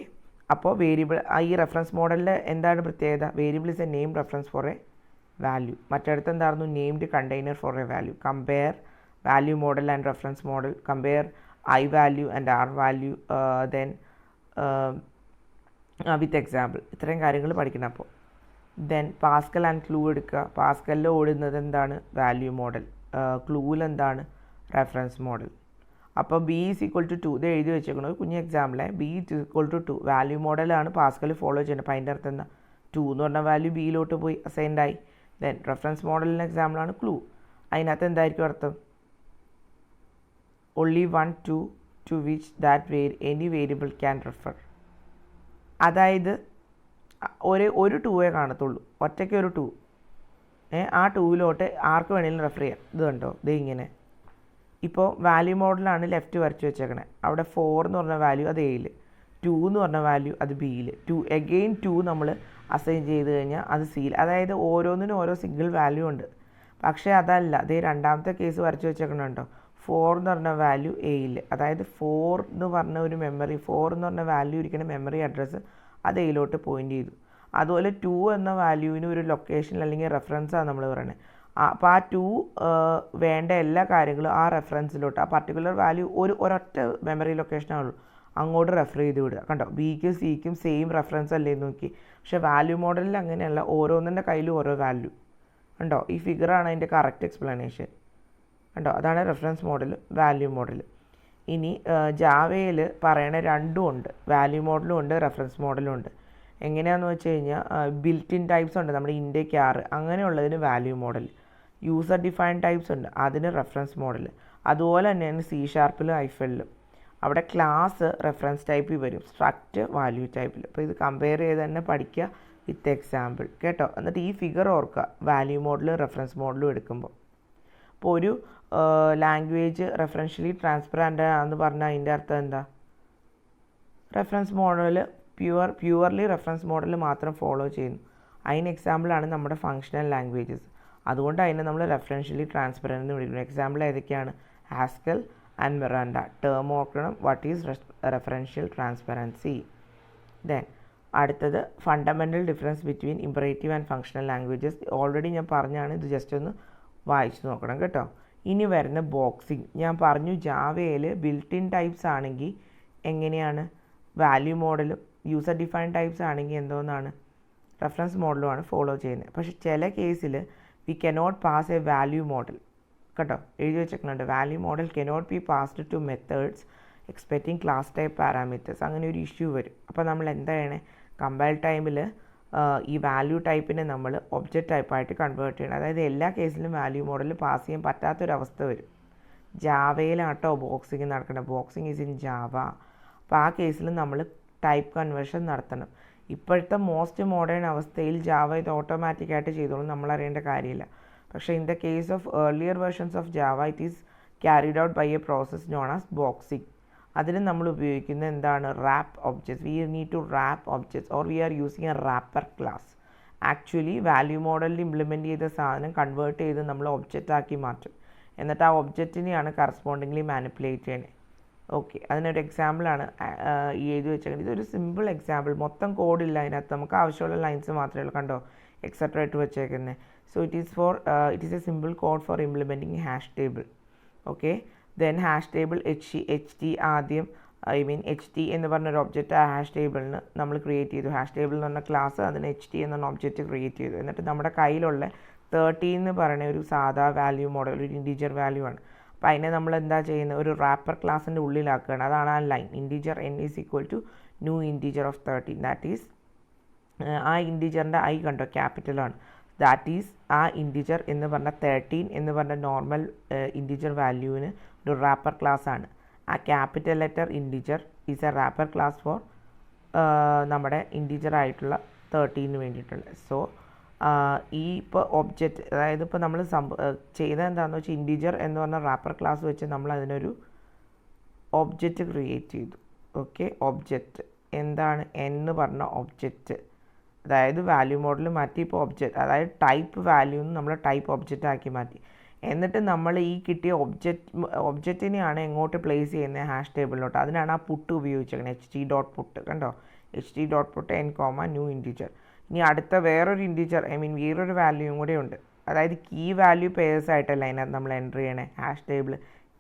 അപ്പോൾ വേരിയബിൾ ഈ റെഫറൻസ് മോഡലിൽ എന്താണ് പ്രത്യേകത? Variable is a name reference for a value. മറ്റടുത്ത് എന്തായിരുന്നു? Named container for a value. Compare value model and reference model. Compare I value and R value. Then with example. ഇത്രയും കാര്യങ്ങൾ പഠിക്കണം. അപ്പോൾ ദെൻ പാസ്കൽ ആൻഡ് ക്ലൂ എടുക്കുക. പാസ്കലിൽ ഓടുന്നത് എന്താണ്? Value model. ക്ലൂവിൽ എന്താണ്? Reference model. അപ്പോൾ B = 2 ഇത് എഴുതി വെച്ചേക്കണം, ഒരു കുഞ്ഞ് എക്സാമ്പിളേ. B = 2 വാല്യൂ മോഡലാണ് പാസ്കൽ ഫോളോ ചെയ്യുന്നത്. അപ്പോൾ അതിൻ്റെ അർത്ഥം എന്താ? 2 എന്ന് പറഞ്ഞ വാല്യൂ ബിയിലോട്ട് പോയി അസൈൻഡായി. ദെൻ റെഫറൻസ് മോഡലിൻ്റെ എക്സാമ്പിളാണ് ക്ലൂ. അതിനകത്ത് എന്തായിരിക്കും അർത്ഥം? only 1 2 to which that any variable can refer. അതായത് ഒരു 2 കാണത്തുള്ളൂ, ഒറ്റയ്ക്ക് ഒരു 2. ആ 2-ലോട്ട് ആർക്ക് വേണമെങ്കിലും റെഫർ ചെയ്യാം. ഇത് കണ്ടോ, ഇത് ഇങ്ങനെ. ഇപ്പോൾ വാല്യൂ മോഡലാണ് ലെഫ്റ്റ് വരച്ച് വെച്ചേക്കണേ. അവിടെ 4 എന്ന് പറഞ്ഞ വാല്യൂ അത് എയിൽ, 2 എന്ന് പറഞ്ഞ വാല്യൂ അത് ബിയിൽ, 2 നമ്മൾ അസൈൻ ചെയ്ത് കഴിഞ്ഞാൽ അത് സിയിൽ. അതായത് ഓരോന്നിനും ഓരോ സിംഗിൾ വാല്യൂ ഉണ്ട്. പക്ഷേ അതല്ല, അതേ രണ്ടാമത്തെ കേസ് വരച്ച് വെച്ചേക്കണുണ്ടോ, 4 എന്ന് പറഞ്ഞ വാല്യൂ എയിൽ, അതായത് 4 എന്ന് പറഞ്ഞ ഒരു മെമ്മറി, 4 എന്ന് പറഞ്ഞ വാല്യൂ ഇരിക്കുന്ന മെമ്മറി അഡ്രസ്സ് അത് എയിലോട്ട് പോയിൻ്റ് ചെയ്തു. അതുപോലെ 2 എന്ന വാല്യൂവിന് ഒരു ലൊക്കേഷൻ അല്ലെങ്കിൽ റെഫറൻസാണ് നമ്മൾ പറയുന്നത്. അപ്പോൾ ആ 2 വേണ്ട എല്ലാ കാര്യങ്ങളും ആ റെഫറൻസിലോട്ട്, ആ പർട്ടിക്കുലർ വാല്യൂ ഒരൊറ്റ മെമ്മറി ലൊക്കേഷനാണുള്ളൂ, അങ്ങോട്ട് റെഫർ ചെയ്ത് വിടുക. കണ്ടോ, ബിക്കും സിക്കും സെയിം റെഫറൻസ് അല്ലേ നോക്കി. പക്ഷേ വാല്യൂ മോഡലിൽ അങ്ങനെയല്ല, ഓരോന്നിൻ്റെ കയ്യിലും ഓരോ വാല്യൂ. കണ്ടോ, ഈ ഫിഗറാണ് അതിൻ്റെ കറക്റ്റ് എക്സ്പ്ലനേഷൻ. കണ്ടോ, അതാണ് റെഫറൻസ് മോഡൽ, വാല്യൂ മോഡൽ. ഇനി ജാവയിൽ പറയണ രണ്ടും ഉണ്ട്, വാല്യൂ മോഡലും ഉണ്ട്, റെഫറൻസ് മോഡലും ഉണ്ട്. എങ്ങനെയാണെന്ന് വെച്ച് കഴിഞ്ഞാൽ ബിൽറ്റ് ഇൻ ടൈപ്സ് ഉണ്ട്, നമ്മുടെ ഇൻഡെക്ക് 6 അങ്ങനെയുള്ളതിന് value model. User defined types ഉണ്ട്, അതിന് റെഫറൻസ് മോഡൽ. അതുപോലെ തന്നെയാണ് C#ലും ഐഫലിലും. അവിടെ ക്ലാസ് റെഫറൻസ് ടൈപ്പിൽ വരും, സ്ട്രക്റ്റ് വാല്യൂ ടൈപ്പിൽ. അപ്പോൾ ഇത് കമ്പയർ ചെയ്ത് തന്നെ പഠിക്കുക വിത്ത് എക്സാമ്പിൾ കേട്ടോ. എന്നിട്ട് ഈ ഫിഗർ ഓർക്കുക വാല്യൂ മോഡലും റെഫറൻസ് മോഡലും എടുക്കുമ്പോൾ. അപ്പോൾ ഒരു ലാംഗ്വേജ് റെഫറൻഷ്യലി ട്രാൻസ്പെറൻ്റ് ആണെന്ന് പറഞ്ഞാൽ അതിൻ്റെ അർത്ഥം എന്താ, reference model purely reference model മാത്രം ഫോളോ ചെയ്യുന്നു. അതിന് എക്സാമ്പിളാണ് നമ്മുടെ ഫങ്ഷണൽ ലാംഗ്വേജസ്. അതുകൊണ്ട് അതിനെ നമ്മൾ റെഫറൻഷ്യലി ട്രാൻസ്പെറൻ്റ് എന്ന് വിളിക്കുന്നു. എക്സാമ്പിൾ ഏതൊക്കെയാണ്, ഹാസ്കൽ ആൻഡ് മിറാൻഡ. ടേം ഓർക്കണം, what is referential transparency. Then അടുത്തത് fundamental difference between imperative and functional languages. Already ഞാൻ പറഞ്ഞാണ്, ഇത് ജസ്റ്റ് ഒന്ന് വായിച്ചു നോക്കണം കേട്ടോ. ഇനി വരുന്ന ബോക്സിങ്. ഞാൻ പറഞ്ഞു ജാവയിൽ ബിൽറ്റ് ഇൻ ടൈപ്സ് ആണെങ്കിൽ എങ്ങനെയാണ്, വാല്യൂ മോഡലും യൂസർ ഡിഫൈൻഡ് ടൈപ്സ് ആണെങ്കിൽ എന്തോന്നാണ്, റെഫറൻസ് മോഡലുമാണ് ഫോളോ ചെയ്യുന്നത്. പക്ഷേ ചില കേസിൽ we cannot pass A value model കേട്ടോ, എഴുതി വെച്ചിട്ടുണ്ട്. Value model cannot be passed to methods expecting class type parameters. അങ്ങനെ ഒരു ഇഷ്യൂ വരും. അപ്പോൾ നമ്മൾ എന്താ ചെയ്യണേ, കമ്പൈൽ ടൈമിൽ ഈ വാല്യൂ ടൈപ്പിനെ നമ്മൾ ഒബ്ജക്റ്റ് ടൈപ്പായിട്ട് കൺവേർട്ട് ചെയ്യണം. അതായത് എല്ലാ കേസിലും വാല്യൂ മോഡൽ പാസ് ചെയ്യാൻ പറ്റാത്തൊരവസ്ഥ വരും. ജാവയിലാട്ടോ ബോക്സിങ് നടക്കണം, ബോക്സിങ് ഈസ് ഇൻ ജാവ. അപ്പോൾ ആ കേസിൽ നമ്മൾ ടൈപ്പ് കൺവേർഷൻ നടത്തണം. ഇപ്പോഴത്തെ മോസ്റ്റ് മോഡേൺ അവസ്ഥയിൽ ജാവ ഇത് ഓട്ടോമാറ്റിക്കായിട്ട് ചെയ്തോളും, നമ്മൾ അറിയേണ്ട കാര്യമില്ല. പക്ഷേ in the case of earlier versions of Java it is carried out by a process known as boxing. അതിന് നമ്മൾ ഉപയോഗിക്കുന്നത് എന്താണ്, wrap objects. We need to wrap objects or we are using a wrapper class. Actually value മോഡലിൽ implement ചെയ്ത സാധനം convert ചെയ്ത് നമ്മൾ object ആക്കി മാറ്റും. എന്നിട്ട് ആ ഒബ്ജക്റ്റിനെയാണ് കറസ്പോണ്ടിംഗ്ലി മാനിപ്പുലേറ്റ് ചെയ്യണേ. ഓക്കെ, അതിനൊരു എക്സാമ്പിളാണ് ഈ എഴുതി വെച്ചേക്കുന്നത്. ഇതൊരു സിമ്പിൾ എക്സാമ്പിൾ, മൊത്തം കോഡില്ല അതിനകത്ത്, നമുക്ക് ആവശ്യമുള്ള ലൈൻസ് മാത്രമേ ഉള്ളൂ. കണ്ടോ, എക്സെട്ര ഇട്ട് വെച്ചേക്കുന്നത്. So it is a simple code for implementing hash table. Okay, then hash table HT ആദ്യം HT എന്ന് പറഞ്ഞൊരു ഒബ്ജക്റ്റ് ആ ഹാഷ് ടേബിളിന് നമ്മൾ ക്രിയേറ്റ് ചെയ്തു. ഹാഷ് ടേബിൾ എന്ന് പറഞ്ഞ ക്ലാസ്, അതിന് HT എന്ന ഒബ്ജക്റ്റ് ക്രിയേറ്റ് ചെയ്തു. എന്നിട്ട് നമ്മുടെ കയ്യിലുള്ള 13 എന്ന് പറയുന്ന ഒരു സാധാ വാല്യൂ മോഡൽ, ഒരു ഇൻറ്റീജർ വാല്യൂ ആണ്. അപ്പോൾ അതിനെ നമ്മൾ എന്താ ചെയ്യുന്നത്, ഒരു റാപ്പർ ക്ലാസ്സിൻ്റെ ഉള്ളിലാക്കുകയാണ്. അതാണ് ആ line, integer n is equal to new integer of 13. That is ആ ഇൻറ്റീജറിൻ്റെ ഐ കണ്ടോ ക്യാപിറ്റലാണ്. ദാറ്റ് ഈസ് ആ ഇൻറ്റീജർ എന്ന് പറഞ്ഞ 13 എന്ന് പറഞ്ഞ നോർമൽ ഇൻറ്റീജർ വാല്യൂവിന് ഒരു റാപ്പർ ക്ലാസ് ആണ്. ആ capital letter integer is a wrapper class for നമ്മുടെ ഇൻറ്റീജർ ആയിട്ടുള്ള 13 വേണ്ടിയിട്ടുള്ളത്. സോ ഈ ഇപ്പോൾ ഒബ്ജക്റ്റ്, അതായത് ഇപ്പോൾ നമ്മൾ ചെയ്തത് എന്താണെന്ന് വെച്ചാൽ ഇൻറ്റീജർ എന്ന് പറഞ്ഞ റാപ്പർ ക്ലാസ് വെച്ച് നമ്മൾ അതിനൊരു ഒബ്ജക്റ്റ് ക്രിയേറ്റ് ചെയ്തു. ഓക്കെ, ഒബ്ജക്റ്റ് എന്താണ്, എന്ന് പറഞ്ഞ ഒബ്ജക്റ്റ്, അതായത് വാല്യൂ മോഡൽ മാറ്റി ഇപ്പോൾ ഒബ്ജക്റ്റ്, അതായത് ടൈപ്പ് വാല്യൂ നമ്മൾ ടൈപ്പ് ഒബ്ജക്റ്റ് ആക്കി മാറ്റി. എന്നിട്ട് നമ്മൾ ഈ കിട്ടിയ ഒബ്ജക്റ്റിനെയാണ് എങ്ങോട്ട് പ്ലേസ് ചെയ്യുന്നത്, ഹാഷ് ടേബിളിലോട്ട്. അതിനാണ് ആ പുട്ട് ഉപയോഗിച്ചേക്കുന്നത്, HT.put. കണ്ടോ, HT.put n, ന്യൂ ഇൻറ്റീജർ. ഇനി അടുത്ത വേറൊരു ഇൻറ്റീജർ, വേറൊരു വാല്യൂയും കൂടെ ഉണ്ട്. അതായത് കീ വാല്യൂ പെയർസ് ആയിട്ടല്ല അതിനകത്ത് നമ്മൾ എൻ്റർ ചെയ്യണേ, ഹാഷ് ടേബിൾ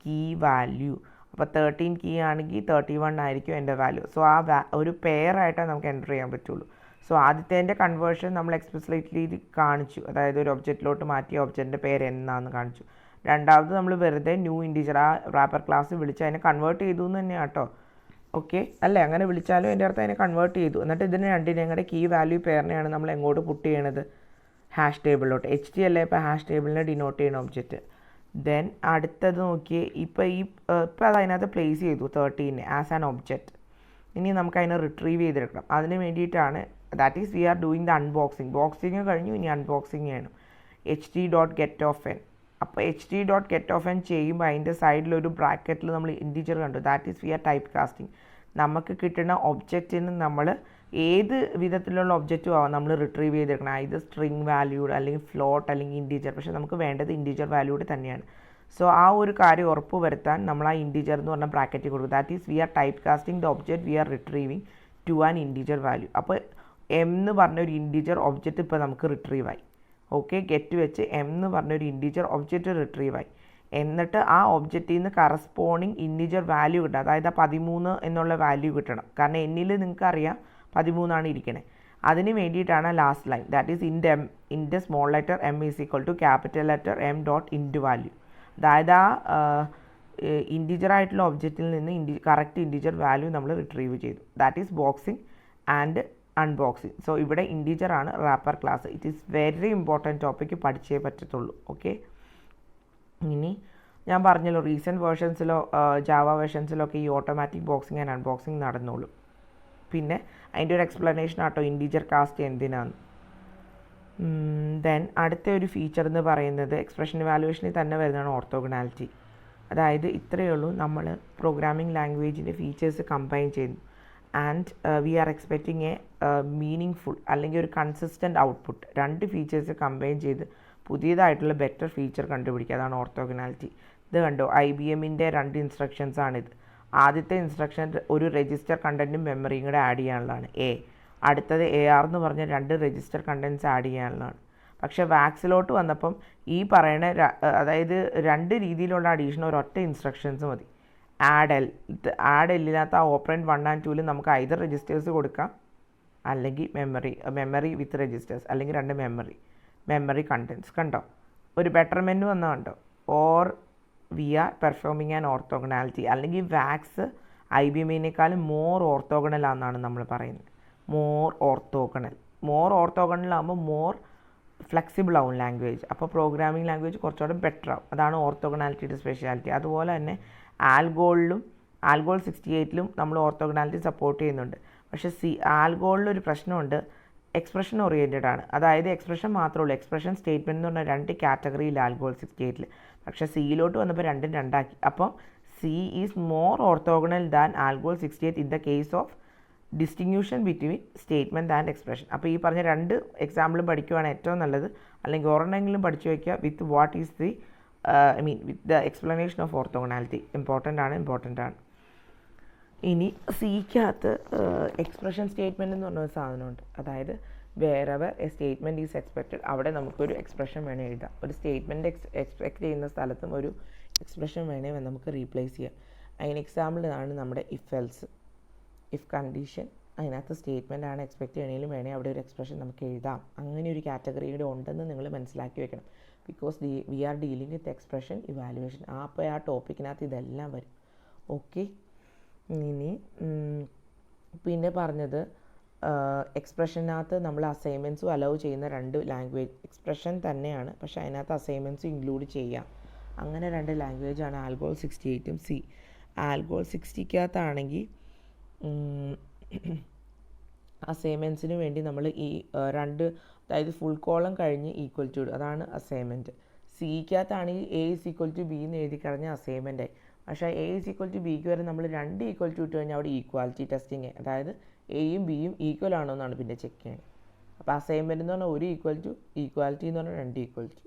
കീ വാല്യൂ. അപ്പോൾ 13 കീ ആണെങ്കിൽ 31 ആയിരിക്കും എൻ്റെ വാല്യൂ. സോ ആ ഒരു പെയർ ആയിട്ടാണ് നമുക്ക് എൻ്റർ ചെയ്യാൻ പറ്റുള്ളൂ. സോ ആദ്യത്തെ കൺവേർഷൻ നമ്മൾ എക്സ്പ്ലിസിറ്റ്ലി കാണിച്ചു, അതായത് ഒരു ഒബ്ജക്റ്റിലോട്ട് മാറ്റിയ ഒബ്ജക്റ്റിൻ്റെ പേര് എന്നാന്ന് കാണിച്ചു. രണ്ടാമത് നമ്മൾ വെറുതെ ന്യൂ ഇൻറ്റീജർ ആ റാപ്പർ ക്ലാസ് വിളിച്ച് അതിനെ കൺവേർട്ട് ചെയ്തു എന്ന് തന്നെയാണ് കേട്ടോ. ഓക്കെ അല്ലേ, അങ്ങനെ വിളിച്ചാലും എൻ്റെ അർത്ഥം അതിനെ കൺവേർട്ട് ചെയ്തു. എന്നിട്ട് ഇതിന് രണ്ടിനെയും കൂടെ കീ വാല്യൂ പെയറിനെയാണ് നമ്മൾ എങ്ങോട്ട് പുട്ട് ചെയ്യണത്, ഹാഷ് ടേബിളിലോട്ട്. HT അല്ലേ ഇപ്പോൾ ഹാഷ് ടേബിളിനെ ഡിനോട്ട് ചെയ്യുന്ന ഒബ്ജക്റ്റ്. ദെൻ അടുത്തത് നോക്കിയേ, ഇപ്പോൾ അത് അതിനകത്ത് പ്ലേസ് ചെയ്തു 13 ആസ് ആൻ ഒബ്ജക്റ്റ്. ഇനി നമുക്ക് അതിനെ റിട്രീവ് ചെയ്തെടുക്കണം. അതിന് വേണ്ടിയിട്ടാണ്, that is we are doing the unboxing. Boxing കഴിഞ്ഞു, ഇനി അൺബോക്സിങ് ചെയ്യണം. HT.getOfn. അപ്പോൾ HT.getOfn ചെയ്യുമ്പോൾ അതിൻ്റെ സൈഡിലൊരു ബ്രാക്കറ്റിൽ നമ്മൾ ഇൻറ്റീജർ കണ്ടു, that is we are type casting. നമുക്ക് കിട്ടുന്ന ഒബ്ജക്റ്റിന് നമ്മൾ ഏത് വിധത്തിലുള്ള ഒബ്ജക്റ്റും ആവാം നമ്മൾ റിട്രീവ് ചെയ്തെടുക്കണം, ഇത് സ്ട്രിങ് വാല്യൂഡ് അല്ലെങ്കിൽ ഫ്ലോട്ട് അല്ലെങ്കിൽ ഇൻറ്റീജർ. പക്ഷേ നമുക്ക് വേണ്ടത് ഇൻറ്റീജർ വാല്യൂഡ് തന്നെയാണ്. സോ ആ ഒരു കാര്യം ഉറപ്പ് വരുത്താൻ നമ്മൾ ആ ഇൻറ്റീജർ എന്ന് പറഞ്ഞ ബ്രാക്കറ്റിൽ കൊടുക്കും. That is we are type casting the object we are retrieving to an integer value. അപ്പോൾ എം എന്ന് പറഞ്ഞ ഒരു ഇൻറ്റീജർ ഒബ്ജക്റ്റ് ഇപ്പോൾ നമുക്ക് റിട്രീവ് ആയി. ഓക്കെ, ഗെറ്റ് വെച്ച് എം എന്ന് പറഞ്ഞൊരു ഇൻറ്റീജർ ഒബ്ജക്റ്റ് റിട്രീവ് ആയി. എന്നിട്ട് ആ ഒബ്ജക്റ്റിൽ നിന്ന് കറസ്പോണ്ടിങ് ഇൻറ്റീജർ വാല്യൂ കിട്ടണം. അതായത് ആ 13 എന്നുള്ള വാല്യൂ കിട്ടണം. കാരണം എന്നിൽ നിങ്ങൾക്ക് അറിയാം 13 ഇരിക്കണേ. അതിന് വേണ്ടിയിട്ടാണ് last line. That is int small letter M is equal to capital letter M dot int value. അതായത് ആ ഇൻറ്റീജർ ആയിട്ടുള്ള ഒബ്ജക്റ്റിൽ നിന്ന് കറക്റ്റ് ഇൻറ്റീജർ വാല്യൂ നമ്മൾ റിട്രീവ് ചെയ്തു. That is boxing and unboxing. So ഇവിടെ ഇൻറ്റീജർ ആണ് wrapper class. It is very important topic, പഠിച്ചേ പറ്റത്തുള്ളൂ. ഓക്കെ, ഇനി ഞാൻ പറഞ്ഞല്ലോ റീസെൻറ്റ് വേർഷൻസിലോ ജാവ വേർഷൻസിലൊക്കെ ഈ ഓട്ടോമാറ്റിക് ബോക്സിങ് ആൻഡ് അൺബോക്സിങ് നടന്നോളൂ. പിന്നെ അതിൻ്റെ ഒരു എക്സ്പ്ലനേഷൻ ആട്ടോ ഇൻറ്റീജർ കാസ്റ്റ് എന്തിനാണ്. ദെൻ അടുത്ത ഒരു ഫീച്ചർ എന്ന് പറയുന്നത് എക്സ്പ്രഷൻ ഇവാലുവേഷനിൽ തന്നെ വരുന്നതാണ് ഓർത്തോഗണാലിറ്റി. അതായത് ഇത്രയേ ഉള്ളൂ, നമ്മൾ പ്രോഗ്രാമിംഗ് ലാംഗ്വേജിൻ്റെ ഫീച്ചേഴ്സ് കമ്പൈൻ ചെയ്യുന്നു and we R expecting A meaning full അല്ലെങ്കിൽ ഒരു കൺസിസ്റ്റൻറ്റ് ഔട്ട്പുട്ട്. രണ്ട് ഫീച്ചേഴ്സ് കമ്പൈൻ ചെയ്ത് പുതിയതായിട്ടുള്ള ബെറ്റർ ഫീച്ചർ കണ്ടുപിടിക്കുക. അതാണ് ഓർത്തോഗണാലിറ്റി. ഇത് കണ്ടോ, IBMൻ്റെ 2 ഇൻസ്ട്രക്ഷൻസ് ആണിത്. ആദ്യത്തെ ഇൻസ്ട്രക്ഷൻ ഒരു രജിസ്റ്റർ കണ്ടൻറ്റും മെമ്മറിയും കൂടെ ആഡ് ചെയ്യാനുള്ളതാണ് എ. അടുത്തത് AR എന്ന് പറഞ്ഞ 2 രജിസ്റ്റർ കണ്ടൻറ്റ്സ് ആഡ് ചെയ്യാനുള്ളതാണ്. പക്ഷേ വാക്സിലോട്ട് വന്നപ്പം ഈ പറയുന്ന അതായത് 2 രീതിയിലുള്ള അഡീഷൻ ഒരൊറ്റ ഇൻസ്ട്രക്ഷൻസ് മതി. ആഡ് എല്ലിനകത്ത് ആ ഓപ്പറൻറ്റ് 1 and 2 നമുക്ക് ഐദർ രജിസ്റ്റേഴ്സ് കൊടുക്കാം അല്ലെങ്കിൽ മെമ്മറി വിത്ത് രജിസ്റ്റേഴ്സ് അല്ലെങ്കിൽ 2 മെമ്മറി കണ്ടൻറ്റ്സ്. കണ്ടോ, ഒരു ബെറ്റർമെൻറ്റ് വന്ന കണ്ടോ. Or we are performing an orthogonality. അല്ലെങ്കിൽ വാക്സ് IBMനേക്കാളും മോർ ഓർത്തോഗണൽ ആണെന്നാണ് നമ്മൾ പറയുന്നത്. മോർ ഓർത്തോഗണൽ ആകുമ്പോൾ മോർ ഫ്ലെക്സിബിൾ ആവും ലാംഗ്വേജ്. അപ്പോൾ പ്രോഗ്രാമിംഗ് ലാംഗ്വേജ് കുറച്ചുകൂടെ ബെറ്റർ ആവും. അതാണ് ഓർത്തോഗണാലിറ്റിയുടെ സ്പെഷ്യാലിറ്റി. അതുപോലെ തന്നെ ആൽഗോൾ 68ലും നമ്മൾ ഓർത്തോഗണാലിറ്റി സപ്പോർട്ട് ചെയ്യുന്നുണ്ട്. പക്ഷേ ആൽഗോളിലൊരു പ്രശ്നമുണ്ട്, എക്സ്പ്രഷൻ ഓറിയൻറ്റഡ് ആണ്. അതായത് എക്സ്പ്രഷൻ മാത്രമേ ഉള്ളൂ. എക്സ്പ്രഷൻ സ്റ്റേറ്റ്മെൻറ്റ് എന്ന് പറഞ്ഞാൽ 2 കാറ്റഗറിയിൽ ആൽഗോൾ 68ൽ. പക്ഷേ സിയിലോട്ട് വന്നപ്പോൾ 2 2ആക്കി. അപ്പം C is more orthogonal than Algol 68 in the case of distinction between statement and expression. അപ്പോൾ ഈ പറഞ്ഞ 2 എക്സാമ്പിളും പഠിക്കുകയാണ് ഏറ്റവും നല്ലത്. അല്ലെങ്കിൽ ഒരെണ്ണമെങ്കിലും പഠിച്ചു വയ്ക്കുക with what is the with the explanation of orthogonality. Important ആണ്. ഇനി സിക്കകത്ത് എക്സ്പ്രഷൻ സ്റ്റേറ്റ്മെൻറ്റ് എന്ന് പറഞ്ഞൊരു സാധനമുണ്ട്. അതായത് wherever A statement is expected, അവിടെ നമുക്കൊരു എക്സ്പ്രഷൻ വേണേൽ എഴുതാം. ഒരു സ്റ്റേറ്റ്മെൻറ്റ് എക്സ്പെക്റ്റ് ചെയ്യുന്ന സ്ഥലത്തും ഒരു എക്സ്പ്രഷൻ വേണേൽ നമുക്ക് റീപ്ലേസ് ചെയ്യാം. അതിന് എക്സാമ്പിളാണ് നമ്മുടെ ഇഫ് കണ്ടീഷൻ. അതിനകത്ത് സ്റ്റേറ്റ്മെൻ്റ് ആണ് എക്സ്പെക്റ്റ് ചെയ്യണമെങ്കിലും വേണേൽ അവിടെ ഒരു എക്സ്പ്രഷൻ നമുക്ക് എഴുതാം. അങ്ങനെ ഒരു കാറ്റഗറിയുടെ ഉണ്ടെന്ന് നിങ്ങൾ മനസ്സിലാക്കി വെക്കണം. Because we are dealing with expression evaluation. അപ്പോൾ ആ ടോപ്പിക്കിനകത്ത് ഇതെല്ലാം വരും. ഓക്കെ, ഇനി പിന്നെ പറഞ്ഞത് എക്സ്പ്രഷനകത്ത് നമ്മൾ അസൈൻമെൻറ്റ്സും അലൗ ചെയ്യുന്ന 2 ലാംഗ്വേജ് എക്സ്പ്രഷൻ തന്നെയാണ്, പക്ഷേ അതിനകത്ത് അസൈൻമെൻറ്റ്സും ഇൻക്ലൂഡ് ചെയ്യാം. അങ്ങനെ 2 ലാംഗ്വേജാണ് ആൽഗോൾ 68ഉം സി. ആൽഗോൾ 60ക്കകത്താണെങ്കിൽ അസൈൻമെൻറ്റ്സിന് വേണ്ടി നമ്മൾ ഈ 2 അതായത് ഫുൾ കോളം കഴിഞ്ഞ് ഈക്വൽ ടു അതാണ് assignment. സിക്കകത്താണെങ്കിൽ A is equal to B എന്ന് എഴുതി കഴിഞ്ഞാൽ അസൈൻമെൻറ്റായി. പക്ഷേ A is equal to Bക്ക് വരെ നമ്മൾ 2 ഈക്വൽ ടു ഇട്ട് കഴിഞ്ഞാൽ അവിടെ ഈക്വാലിറ്റി ടെസ്റ്റിങ്, അതായത് Aയും Bയും ഈക്വൽ ആണോ എന്നാണ് പിന്നെ ചെക്ക് ചെയ്യണത്. അപ്പോൾ അസൈൻമെൻറ്റ് എന്ന് പറഞ്ഞാൽ 1 ഈക്വൽ ടു, ഈക്വാലിറ്റി എന്ന് പറഞ്ഞാൽ 2 ഈക്വൽ ടു.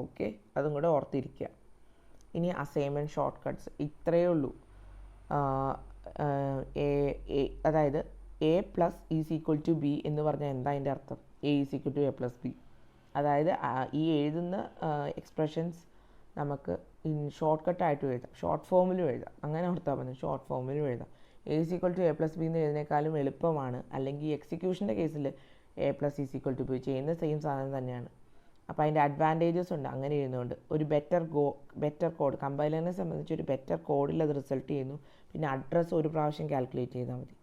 ഓക്കെ, അതും കൂടെ ഓർത്തിരിക്കുക. ഇനി അസൈൻമെൻറ്റ് ഷോർട്ട് കട്ട്സ് ഇത്രയേ ഉള്ളൂ. അതായത് A plus is equal to B എന്ന് പറഞ്ഞാൽ എന്താ അതിൻ്റെ അർത്ഥം? A is equal to A plus B. അതായത് ഈ എഴുതുന്ന എക്സ്പ്രഷൻസ് നമുക്ക് ഷോർട്ട് കട്ടായിട്ടും എഴുതാം, ഷോർട്ട് ഫോമിലും എഴുതാം. അങ്ങനെ ഓർത്താൽ മതി, ഷോർട്ട് ഫോമിലും എഴുതാം. A is equal to A plus B എന്ന് എഴുതുന്നതിനേക്കാളും എളുപ്പമാണ്. അല്ലെങ്കിൽ എക്സിക്യൂഷൻ്റെ കേസിൽ A plus is equal to B ചെയ്യുന്ന സെയിം സാധനം തന്നെയാണ്. അപ്പോൾ അതിൻ്റെ അഡ്വാൻറ്റേജസ് ഉണ്ട് അങ്ങനെ ചെയ്യുന്നതുകൊണ്ട്. ഒരു ബെറ്റർ കോഡ് കമ്പൈലറിനെ സംബന്ധിച്ച് ഒരു ബെറ്റർ കോഡിൽ അത് റിസൾട്ട് ചെയ്യുന്നു. പിന്നെ അഡ്രസ്സ് ഒരു പ്രാവശ്യം കാൽക്കുലേറ്റ് ചെയ്താൽ മതി,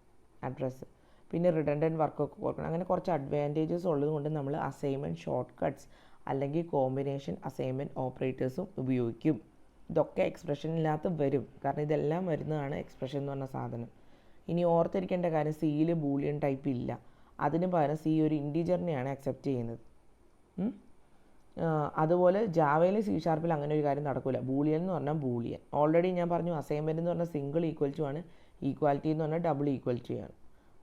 അഡ്രസ്സ്. പിന്നെ റിഡൻഡൻറ്റ് വർക്കൊക്കെ കൊടുക്കണം. അങ്ങനെ കുറച്ച് അഡ്വാൻറ്റേജസ് ഉള്ളതുകൊണ്ട് നമ്മൾ അസൈൻമെൻറ്റ് ഷോർട്ട് കട്ട്സ് അല്ലെങ്കിൽ കോമ്പിനേഷൻ അസൈൻമെൻറ്റ് ഓപ്പറേറ്റേഴ്സും ഉപയോഗിക്കും. ഇതൊക്കെ എക്സ്പ്രഷനിനകത്ത് വരും, കാരണം ഇതെല്ലാം വരുന്നതാണ് എക്സ്പ്രഷൻ എന്ന് പറഞ്ഞ സാധനം. ഇനി ഓർത്തിരിക്കേണ്ട കാര്യം, സിയിൽ ബൂളിയൻ ടൈപ്പ് ഇല്ല. അതിന് പകരം സി ഒരു ഇൻറ്റീജറിനെയാണ് അക്സെപ്റ്റ് ചെയ്യുന്നത്. അതുപോലെ ജാവയിൽ C# അങ്ങനെ ഒരു കാര്യം നടക്കില്ല. ബൂളിയൻ എന്ന് പറഞ്ഞാൽ ബൂളിയൻ. ഓൾറെഡി ഞാൻ പറഞ്ഞു അസൈൻമെൻറ്റ് എന്ന് പറഞ്ഞാൽ സിംഗിൾ ഈക്വൽ ടു ആണ്, ഈക്വാലിറ്റി എന്ന് പറഞ്ഞാൽ ഡബിൾ ഈക്വൽ ടു ആണ്.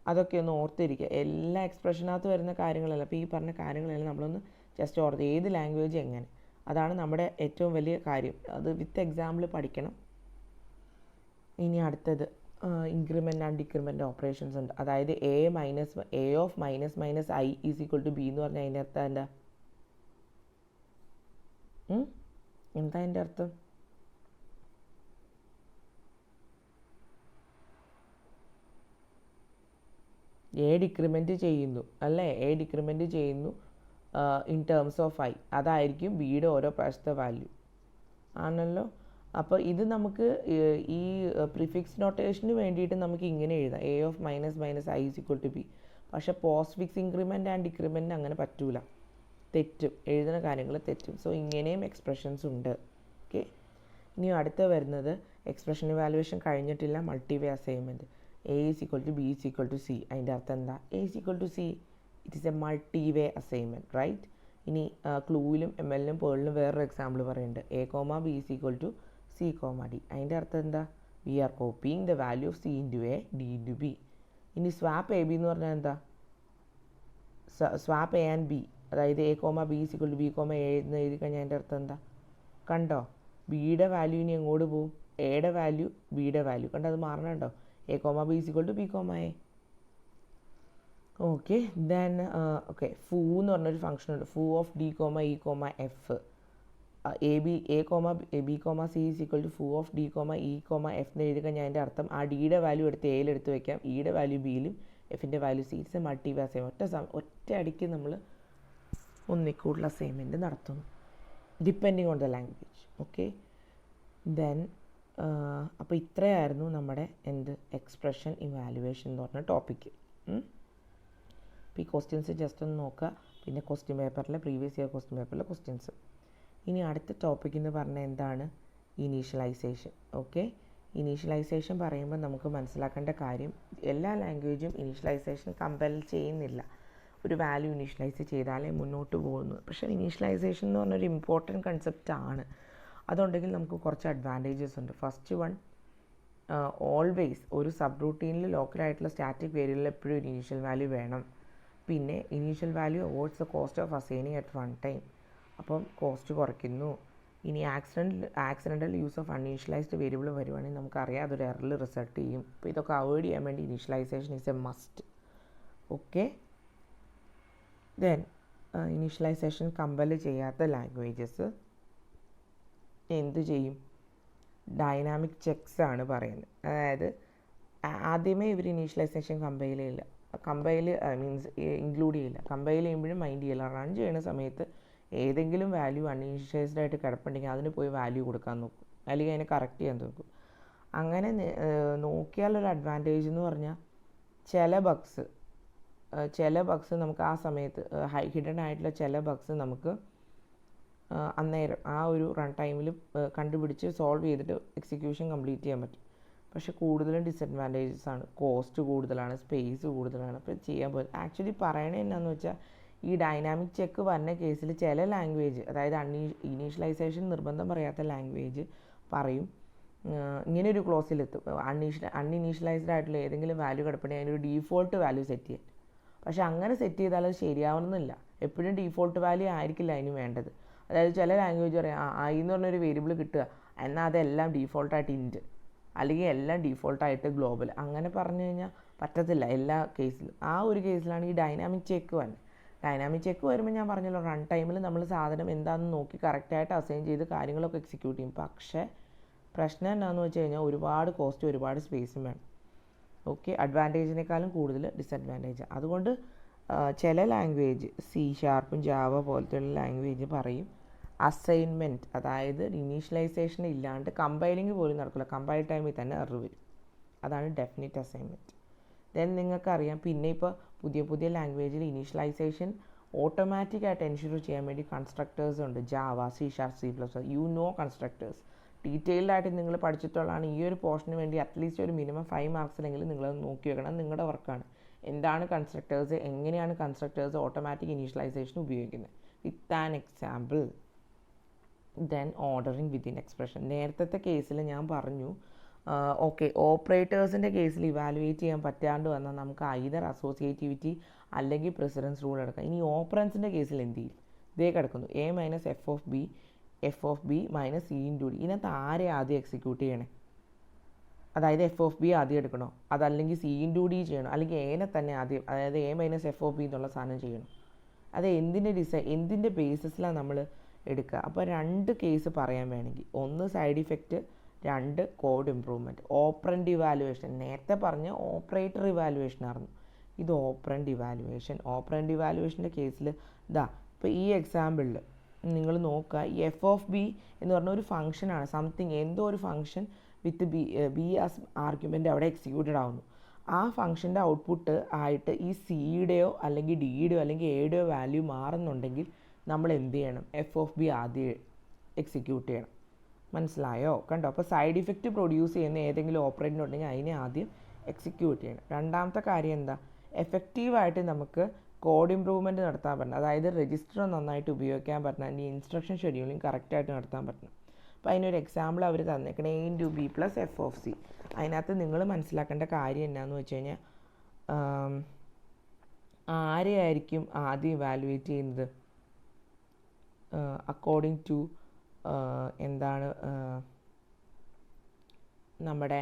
അതൊക്കെ ഒന്ന് ഓർത്തിരിക്കുക. എല്ലാ എക്സ്പ്രഷനകത്ത് വരുന്ന കാര്യങ്ങളല്ല, അപ്പോൾ ഈ പറഞ്ഞ കാര്യങ്ങളെല്ലാം നമ്മളൊന്ന് ജസ്റ്റ് ഓർത്ത് ഏത് ലാംഗ്വേജ് എങ്ങനെ, അതാണ് നമ്മുടെ ഏറ്റവും വലിയ കാര്യം. അത് വിത്ത് എക്സാമ്പിൾ പഠിക്കണം. ഇനി അടുത്തത് ഇൻക്രിമെൻ്റ് ആൻഡ് ഡിക്രിമെൻ്റ് ഓപ്പറേഷൻസ് ഉണ്ട്. അതായത് A of minus minus I is equal to B എന്ന് പറഞ്ഞാൽ അതിൻ്റെ അർത്ഥം എന്താ? എന്താ അതിൻ്റെ അർത്ഥം? എ ഡിക്രിമെൻറ്റ് ചെയ്യുന്നു അല്ലേ? എ ഡിക്രിമെൻറ്റ് ചെയ്യുന്നു ഇൻ ടേംസ് ഓഫ് ഐ, അതായിരിക്കും ബിയുടെ ഓരോ പ്രാവശ്യത്തെ വാല്യൂ ആണല്ലോ. അപ്പോൾ ഇത് നമുക്ക് ഈ പ്രിഫിക്സ് നൊട്ടേഷന് വേണ്ടിയിട്ട് നമുക്ക് ഇങ്ങനെ എഴുതാം, A of minus minus I is equal to B. പക്ഷേ postfix increment and decrement അങ്ങനെ പറ്റൂല, തെറ്റും, എഴുതുന്ന കാര്യങ്ങൾ തെറ്റും. സോ ഇങ്ങനെയും എക്സ്പ്രഷൻസ് ഉണ്ട്. ഓക്കെ, ഇനി അടുത്ത വരുന്നത് എക്സ്പ്രഷൻ ഇവാലുവേഷൻ കഴിഞ്ഞിട്ടില്ല, multiway assignment. A is equal to B is equal to C. അതിൻ്റെ അർത്ഥം എന്താ? A is equal to C, it is a multiway assignment, right? ഇനി ക്ലൂവിലും എം എല്ലിലും പേളിലും വേറൊരു എക്സാമ്പിൾ പറയുന്നുണ്ട്, A comma B is equal to C comma D. അതിൻ്റെ അർത്ഥം എന്താ? We are copying the value of C into A, D into B. ഇനി സ്വാപ്പ് എ ബി എന്ന് പറഞ്ഞാൽ എന്താ? സ്വാപ്പ് എ ആൻഡ് ബി, അതായത് A comma B is equal to B comma A എന്ന് എഴുതി കഴിഞ്ഞാൽ അതിൻ്റെ അർത്ഥം എന്താ? കണ്ടോ, ബിയുടെ വാല്യൂ ഇനി എങ്ങോട്ട് പോവും? എയുടെ വാല്യൂ ബിയുടെ വാല്യൂ, കണ്ടോ അത് മാറണുണ്ടോ? A comma B is equal to B comma A. Okay, then okay, foo എന്ന് പറഞ്ഞൊരു ഫംഗ്ഷൻ ഉണ്ട്, foo of D comma E comma F. A comma B comma C is equal to foo of D comma E comma F എന്ന് എഴുതി കഴിഞ്ഞാൽ അതിൻ്റെ അർത്ഥം ആ ഡിയുടെ വാല്യൂ എടുത്ത് എയിലെടുത്ത് വയ്ക്കാം, ഇയുടെ വാല്യൂ ബിയിലും എഫിൻ്റെ value C. It's a multiway assignment. ഒറ്റ അടിക്ക് നമ്മൾ ഒന്നിക്കൂടുതൽ അസൈൻമെൻറ്റ് നടത്തുന്നു depending on the language. Okay, then അപ്പോൾ ഇത്രയായിരുന്നു നമ്മുടെ എക്സ്പ്രഷൻ ഇവാലുവേഷൻ എന്ന് പറഞ്ഞ ടോപ്പിക്ക്. അപ്പോൾ ഈ ക്വസ്റ്റ്യൻസ് ജസ്റ്റ് ഒന്ന് നോക്കുക, പിന്നെ ക്വസ്റ്റ്യൻ പേപ്പറിലെ പ്രീവിയസ് ഇയർ ക്വസ്റ്റ്യൻ പേപ്പറിലെ ക്വസ്റ്റ്യൻസ്. ഇനി അടുത്ത ടോപ്പിക് എന്ന് പറഞ്ഞാൽ എന്താണ്? ഇനീഷ്യലൈസേഷൻ. ഓക്കെ, ഇനീഷ്യലൈസേഷൻ പറയുമ്പോൾ നമുക്ക് മനസ്സിലാക്കേണ്ട കാര്യം, എല്ലാ ലാംഗ്വേജും ഇനീഷ്യലൈസേഷൻ കമ്പൽ ചെയ്യുന്നില്ല. ഒരു വാല്യൂ ഇനീഷ്യലൈസ് ചെയ്താലേ മുന്നോട്ട് പോകുന്നു. പക്ഷേ ഇനീഷ്യലൈസേഷൻ എന്ന് പറഞ്ഞൊരു ഇമ്പോർട്ടൻറ്റ് കൺസെപ്റ്റാണ്. അതുണ്ടെങ്കിൽ നമുക്ക് കുറച്ച് അഡ്വാൻറ്റേജസ് ഉണ്ട്. ഫസ്റ്റ് വൺ, ഓൾവേസ് ഒരു സബ് റൂട്ടീനിൽ ലോക്കലായിട്ടുള്ള സ്റ്റാറ്റിക് വേരിയബിളിൽ എപ്പോഴും ഒരു ഇനീഷ്യൽ വാല്യൂ വേണം. പിന്നെ initial value avoids the cost of assigning at run time, അപ്പം കോസ്റ്റ് കുറയ്ക്കുന്നു. ഇനി ആക്സിഡൻ്റൽ യൂസ് ഓഫ് അൺഇനീഷ്യലൈസ്ഡ് വേരിയബിൾ വരുവാണെങ്കിൽ നമുക്കറിയാം അതൊരു എററിൽ റിസൾട്ട് ചെയ്യും. അപ്പോൾ ഇതൊക്കെ അവോയ്ഡ് ചെയ്യാൻ വേണ്ടി initialisation is a must. Okay, then initialisation compel ചെയ്യാത്ത ലാംഗ്വേജസ് എന്ത് ചെയ്യും? ഡൈനാമിക് ചെക്സ് ആണ് പറയുന്നത്. അതായത് ആദ്യമേ ഇവർ ഇനീഷ്യലൈസേഷൻ കമ്പൈൽ മീൻസ് ഇൻക്ലൂഡ് ചെയ്യില്ല. കമ്പൈൽ ചെയ്യുമ്പോഴും മൈൻഡ് ചെയ്യില്ല. റൺ ചെയ്യുന്ന സമയത്ത് ഏതെങ്കിലും വാല്യൂ അൺഇനീഷ്യലൈസ്ഡ് ആയിട്ട് കിടപ്പുണ്ടെങ്കിൽ അതിന് പോയി വാല്യൂ കൊടുക്കാൻ നോക്കും, അല്ലെങ്കിൽ അതിനെ കറക്റ്റ് ചെയ്യാൻ നോക്കും. അങ്ങനെ നോക്കിയാലൊരു അഡ്വാൻറ്റേജ് എന്ന് പറഞ്ഞാൽ ചില ബഗ്സ് നമുക്ക് ആ സമയത്ത് ഹിഡൻ ആയിട്ടുള്ള ചില ബഗ്സ് നമുക്ക് അന്നേരം ആ ഒരു റൺ ടൈമിൽ കണ്ടുപിടിച്ച് സോൾവ് ചെയ്തിട്ട് എക്സിക്യൂഷൻ കംപ്ലീറ്റ് ചെയ്യാൻ പറ്റും. പക്ഷേ കൂടുതലും ഡിസഡ്വാൻറ്റേജസ് ആണ്. കോസ്റ്റ് കൂടുതലാണ്, സ്പേസ് കൂടുതലാണ്. അപ്പോൾ ചെയ്യാൻ പറ്റും. ആക്ച്വലി പറയണത് എന്നാന്ന് വെച്ചാൽ ഈ ഡൈനാമിക് ചെക്ക് വരുന്ന കേസിൽ ചില ലാംഗ്വേജ്, അതായത് ഇനീഷ്യലൈസേഷൻ നിർബന്ധം പറയാത്ത ലാംഗ്വേജ് പറയും ഇങ്ങനെയൊരു ക്ലോസിലെത്തും, അൺഇനീഷ്യലൈസ്ഡ് ആയിട്ടുള്ള ഏതെങ്കിലും വാല്യൂ കിടപ്പുണ്ടെങ്കിൽ അതിനൊരു ഡീഫോൾട്ട് വാല്യൂ സെറ്റ് ചെയ്യാൻ. പക്ഷേ അങ്ങനെ സെറ്റ് ചെയ്താൽ അത് ശരിയാവണമെന്നില്ല. എപ്പോഴും ഡീഫോൾട്ട് വാല്യൂ ആയിരിക്കില്ല അതിന് വേണ്ടത്. അതായത് ചില ലാംഗ്വേജ് പറയാം ഐ എന്ന് പറഞ്ഞൊരു വേരിയബിൾ കിട്ടുക, എന്നാൽ അതെല്ലാം ഡീഫോൾട്ടായിട്ട് ഇൻറ്റ്, അല്ലെങ്കിൽ എല്ലാം ഡീഫോൾട്ടായിട്ട് ഗ്ലോബൽ, അങ്ങനെ പറഞ്ഞു കഴിഞ്ഞാൽ പറ്റത്തില്ല എല്ലാ കേസിലും. ആ ഒരു കേസിലാണ് ഈ ഡൈനാമിക് ചെക്ക് വരുന്നത്. ഡൈനാമിക് ചെക്ക് വരുമ്പോൾ ഞാൻ പറഞ്ഞല്ലോ, റൺ ടൈമിൽ നമ്മൾ സാധനം എന്താണെന്ന് നോക്കി കറക്റ്റായിട്ട് അസൈൻ ചെയ്ത് കാര്യങ്ങളൊക്കെ എക്സിക്യൂട്ട് ചെയ്യും. പക്ഷേ പ്രശ്നം എന്താണെന്ന് വെച്ച് കഴിഞ്ഞാൽ ഒരുപാട് കോസ്റ്റ്, ഒരുപാട് സ്പേസും വേണം. ഓക്കെ, അഡ്വാൻറ്റേജിനേക്കാളും കൂടുതൽ ഡിസഡ്വാൻറ്റേജ്. അതുകൊണ്ട് ചില ലാംഗ്വേജ് C#, ജാവ പോലത്തെയുള്ള ലാംഗ്വേജ് പറയും അസൈൻമെൻറ്റ്, അതായത് ഇനീഷ്യലൈസേഷൻ ഇല്ലാണ്ട് കമ്പൈലിംഗ് പോലും നടക്കില്ല, കമ്പൈൽ ടൈമിൽ തന്നെ എറർ വരും. അതാണ് ഡെഫിനിറ്റ് അസൈൻമെൻറ്റ്. ദെൻ നിങ്ങൾക്കറിയാം, പിന്നെ ഇപ്പോൾ പുതിയ ലാംഗ്വേജിൽ ഇനീഷ്യലൈസേഷൻ ഓട്ടോമാറ്റിക്കായിട്ട് എൻഷുർ ചെയ്യാൻ വേണ്ടി കൺസ്ട്രക്ടേഴ്സ് ഉണ്ട്. Java, C#, C++, constructors detailed ആയിട്ട് നിങ്ങൾ പഠിച്ചിട്ടുള്ളതാണ്. ഈ ഒരു പോർഷന് വേണ്ടി അറ്റ്ലീസ്റ്റ് ഒരു മിനിമം 5 മാർക്സിലെങ്കിലും നിങ്ങൾ നോക്കി വെക്കണം. നിങ്ങളുടെ വർക്കാണ്. എന്താണ് കൺസ്ട്രക്ടേഴ്സ്, എങ്ങനെയാണ് കൺസ്ട്രക്ടേഴ്സ് ഓട്ടോമാറ്റിക് ഇനീഷ്യലൈസേഷൻ ഉപയോഗിക്കുന്നത്, with an example. Then ordering within expression. നേരത്തെ കേസിൽ ഞാൻ പറഞ്ഞു ഓക്കെ, ഓപ്പറേറ്റേഴ്സിൻ്റെ കേസിൽ ഇവാലുവേറ്റ് ചെയ്യാൻ പറ്റാണ്ട് വന്നാൽ നമുക്ക് ഐദർ അസോസിയേറ്റിവിറ്റി അല്ലെങ്കിൽ പ്രിസിഡൻസ് റൂൾ എടുക്കാം. ഇനി ഓപ്പറൻസിൻ്റെ കേസിൽ എന്ത് ചെയ്യും? ഇതേ കിടക്കുന്നു, A minus F of B minus C into D. ഇതിനകത്ത് ആരെ ആദ്യം എക്സിക്യൂട്ട് ചെയ്യണേ? അതായത് എഫ് ഓഫ് ബി ആദ്യം എടുക്കണോ, അതല്ലെങ്കിൽ സി ഇൻ ടു ഡി ചെയ്യണോ, അല്ലെങ്കിൽ എനെ തന്നെ ആദ്യം, അതായത് A minus F of B എന്നുള്ള സാധനം ചെയ്യണം? അത് എന്തിൻ്റെ ബേസിസിലാണ് നമ്മൾ എടുക്കുക? അപ്പോൾ 2 കേസ് പറയാൻ വേണമെങ്കിൽ, ഒന്ന് side effect, 2 code improvement. Operant evaluation നേരത്തെ പറഞ്ഞ ഓപ്പറേറ്റർ ഇവാലുവേഷൻ ആയിരുന്നു, ഇത് ഓപ്പറൻ്റ് ഇവാലുവേഷൻ. ഓപ്പറൻ്റ് ഇവാലുവേഷൻ്റെ കേസിൽ ഇപ്പോൾ ഈ എക്സാമ്പിളിൽ നിങ്ങൾ നോക്കുക, ഈ എഫ് ഓഫ് ബി എന്ന് പറഞ്ഞ ഒരു ഫംഗ്ഷനാണ്, സംതിങ് എന്തോ ഒരു function with B as argument അവിടെ എക്സിക്യൂട്ടഡ് ആവുന്നു. ആ ഫംഗ്ഷൻ്റെ ഔട്ട്പുട്ട് ആയിട്ട് ഈ സിയുടെയോ അല്ലെങ്കിൽ ഡിയുടെയോ അല്ലെങ്കിൽ എയുടെയോ വാല്യൂ മാറുന്നുണ്ടെങ്കിൽ നമ്മൾ എന്ത് ചെയ്യണം? എഫ് ഓഫ് ബി ആദ്യം എക്സിക്യൂട്ട് ചെയ്യണം. മനസ്സിലായോ? കണ്ടോ? അപ്പോൾ സൈഡ് ഇഫക്റ്റ് പ്രൊഡ്യൂസ് ചെയ്യുന്ന ഏതെങ്കിലും ഓപ്പറേറ്റർ ഉണ്ടെങ്കിൽ അതിനെ ആദ്യം എക്സിക്യൂട്ട് ചെയ്യണം. രണ്ടാമത്തെ കാര്യം എന്താ? എഫക്റ്റീവായിട്ട് നമുക്ക് കോഡ് ഇംപ്രൂവ്മെൻറ്റ് നടത്താൻ പറ്റണം, അതായത് രജിസ്റ്റർ നന്നായിട്ട് ഉപയോഗിക്കാൻ പറ്റണം, ഈ ഇൻസ്ട്രക്ഷൻ ഷെഡ്യൂളിങ് കറക്റ്റായിട്ട് നടത്താൻ പറ്റണം. അപ്പോൾ അതിനൊരു എക്സാമ്പിൾ അവർ തന്നേക്കണേ, A into B plus F of C. അതിനകത്ത് നിങ്ങൾ മനസ്സിലാക്കേണ്ട കാര്യം എന്നാന്ന് വെച്ച് കഴിഞ്ഞാൽ, ആരെയായിരിക്കും ആദ്യം ഇവാലുവേറ്റ് ചെയ്യുന്നത്? അക്കോർഡിംഗ് ടു എന്താണ് നമ്മുടെ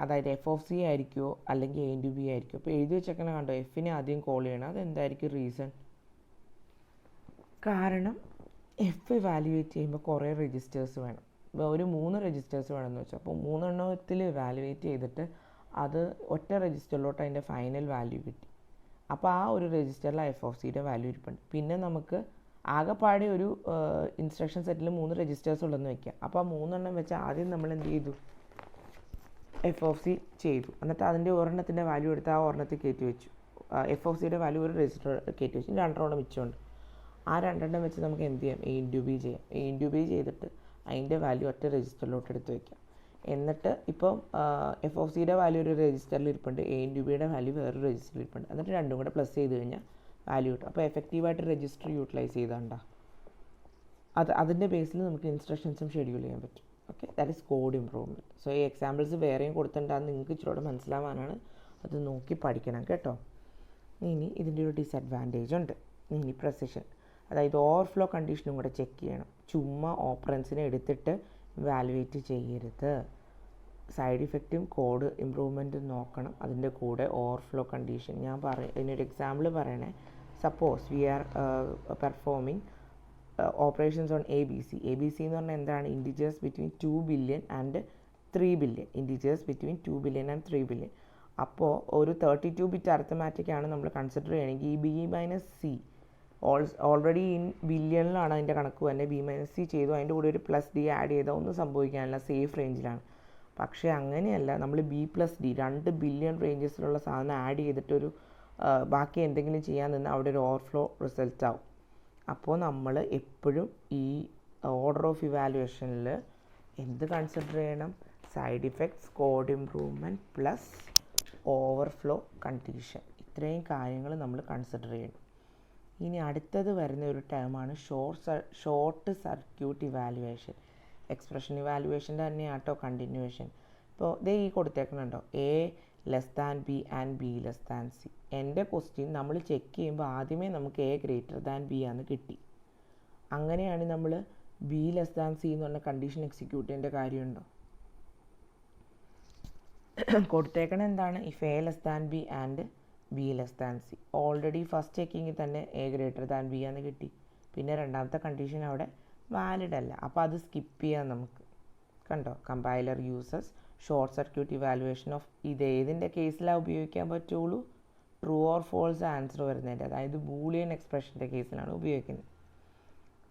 അതായത് എഫ് ഓഫ് സി ആയിരിക്കുമോ അല്ലെങ്കിൽ എ ഇൻറ്റു ബി ആയിരിക്കുമോ? അപ്പോൾ എഴുതി വെച്ചേക്കണ കണ്ടോ, എഫിനെ ആദ്യം കോൾ ചെയ്യണം. അതെന്തായിരിക്കും റീസൺ? കാരണം എഫ് ഇവാലുവേറ്റ് ചെയ്യുമ്പോൾ കുറേ രജിസ്റ്റേഴ്സ് വേണം. ഒരു 3 രജിസ്റ്റേഴ്സ് വേണമെന്ന് വെച്ചാൽ, അപ്പോൾ 3 എണ്ണത്തിൽ ഇവാലുവേറ്റ് ചെയ്തിട്ട് അത് ഒറ്റ രജിസ്റ്ററിലോട്ട് അതിൻ്റെ ഫൈനൽ വാല്യൂ കിട്ടി. അപ്പോൾ ആ ഒരു രജിസ്റ്ററിൽ എഫ് ഓഫ് സിയുടെ വാല്യൂ ഇരിപ്പുണ്ട്. പിന്നെ നമുക്ക് ആകെപ്പാടെ ഒരു ഇൻസ്ട്രക്ഷൻ സെറ്റിൽ 3 രജിസ്റ്റേഴ്സ് ഉള്ളതെന്ന് വയ്ക്കുക. അപ്പോൾ ആ 3 എണ്ണം വെച്ച് ആദ്യം നമ്മൾ എന്ത് ചെയ്തു? എഫ് ഓഫ് സി ചെയ്തു. എന്നിട്ട് അതിൻ്റെ ഒരെണ്ണത്തിൻ്റെ വാല്യൂ എടുത്ത് ആ ഒരെണ്ണത്തിൽ കയറ്റി വെച്ചു. എഫ് ഓഫ് സിയുടെ വാല്യൂ ഒരു രജിസ്റ്റർ കയറ്റി വെച്ചു, 2 മിച്ചമുണ്ട്. ആ 2 വെച്ച് നമുക്ക് എന്ത് ചെയ്യാം? എ ഇൻറ്റു ബി ചെയ്യാം. എ ഇൻറ്റു ബി ചെയ്തിട്ട് അതിൻ്റെ വാല്യൂ ഒറ്റ രജിസ്റ്ററിലോട്ട് എടുത്ത് വയ്ക്കാം. എന്നിട്ട് ഇപ്പം എഫ് ഓഫ് സിയുടെ വാല്യൂ ഒരു രജിസ്റ്ററിൽ ഇരിപ്പുണ്ട്, എ ഇൻറ്റു ബിയുടെ വാല്യൂ വേറൊരു രജിസ്റ്ററിൽ ഇരിപ്പുണ്ട്. എന്നിട്ട് രണ്ടും കൂടെ പ്ലസ് ചെയ്ത് കഴിഞ്ഞാൽ വാല്യൂ കിട്ടും. അപ്പോൾ എഫക്റ്റീവായിട്ട് രജിസ്റ്റർ യൂട്ടിലൈസ് ചെയ്താണ്ടാ അതിൻ്റെ ബേസിൽ നമുക്ക് ഇൻസ്ട്രക്ഷൻസും ഷെഡ്യൂൾ ചെയ്യാൻ പറ്റും. Okay, that is code improvement. So ഈ എക്സാമ്പിൾസ് വേറെയും കൊടുത്തിട്ടുണ്ടാകും, നിങ്ങൾക്ക് ഇച്ചിരി മനസ്സിലാവാനാണ്, അത് നോക്കി പഠിക്കണം കേട്ടോ. ഇനി ഇതിൻ്റെ ഒരു ഡിസഡ്വാൻറ്റേജ് ഉണ്ട്. ഇനി പ്രസിഷൻ, അതായത് ഓവർഫ്ലോ കണ്ടീഷനും കൂടെ ചെക്ക് ചെയ്യണം. ചുമ്മാ ഓപ്പറൻസിനെ എടുത്തിട്ട് വാലുവേറ്റ് ചെയ്യരുത്. സൈഡ് ഇഫക്റ്റും കോഡ് ഇംപ്രൂവ്മെൻറ്റും നോക്കണം, അതിൻ്റെ കൂടെ ഓവർഫ്ലോ കണ്ടീഷൻ. ഞാൻ ഇതിനൊരു എക്സാമ്പിൾ പറയണേ. Suppose we are performing operations on A B C. A B C എന്ന് പറഞ്ഞാൽ എന്താണ്? Integers between 2 billion and 3 billion. Integers between 2 billion and 3 billion. അപ്പോൾ ഒരു 32 ബിറ്റ് അരിത്തമാറ്റിക്കാണ് നമ്മൾ കൺസിഡർ ചെയ്യണമെങ്കിൽ ഈ B minus C already in ബില്യണിലാണ് അതിൻ്റെ കണക്ക് തന്നെ. ബി മൈനസ് സി ചെയ്തു, അതിൻ്റെ കൂടെ ഒരു പ്ലസ് ഡി ആഡ് ചെയ്താൽ ഒന്നും സംഭവിക്കാനില്ല, സേഫ് റേഞ്ചിലാണ്. പക്ഷേ അങ്ങനെയല്ല, നമ്മൾ ബി പ്ലസ് ഡി 2 ബില്യൺ റേഞ്ചസിലുള്ള സാധനം ആഡ് ചെയ്തിട്ടൊരു ബാക്കി എന്തെങ്കിലും ചെയ്യാൻ നിന്നാൽ അവിടെ ഒരു ഓവർഫ്ലോ റിസൾട്ട് ആവും. അപ്പോൾ നമ്മൾ എപ്പോഴും ഈ ഓർഡർ ഓഫ് ഇവാലുവേഷനിൽ എന്ത് കൺസിഡർ ചെയ്യണം? Side effects, code improvement plus overflow condition. ഇത്രയും കാര്യങ്ങൾ നമ്മൾ കൺസിഡർ ചെയ്യണം. ഇനി അടുത്തത് വരുന്ന ഒരു ടേമാണ് ഷോർട്ട് സർക്യൂട്ട് ഇവാലുവേഷൻ. എക്സ്പ്രഷൻ ഇവാലുവേഷൻ്റെ തന്നെയാട്ടോ കണ്ടിന്യൂവേഷൻ. ഇപ്പോൾ ദേ ഈ കൊടുത്തേക്കണുണ്ടോ, A less than B and B less than C. എൻ്റെ ക്വസ്റ്റ്യൻ നമ്മൾ ചെക്ക് ചെയ്യുമ്പോൾ ആദ്യമേ നമുക്ക് എ ഗ്രേറ്റർ ദാൻ ബി ആണ് കിട്ടി. അങ്ങനെയാണ് നമ്മൾ ബി ലെസ് ദാൻ സി എന്ന് പറഞ്ഞ കണ്ടീഷൻ എക്സിക്യൂട്ട് ചെയ്യേണ്ട കാര്യമുണ്ടോ? കൊടുത്തേക്കണ എന്താണ്? If A less than B and B less than C. Already first ചെക്കിങ്ങിൽ തന്നെ എ ഗ്രേറ്റർ ദാൻ ബി ആണ് കിട്ടി. പിന്നെ രണ്ടാമത്തെ കണ്ടീഷൻ അവിടെ വാലിഡ് അല്ല, അപ്പോൾ അത് സ്കിപ്പ് ചെയ്യാം നമുക്ക്. കണ്ടോ, compiler uses short circuit evaluation of. ഇത് ഏതിൻ്റെ കേസിലാണ് ഉപയോഗിക്കാൻ പറ്റുള്ളൂ? ട്രൂ ഓർ ഫോൾസ് ആൻസർ വരുന്നതിൻ്റെ, അതായത് ബൂളിയൻ എക്സ്പ്രഷൻ്റെ കേസിലാണ് ഉപയോഗിക്കുന്നത്.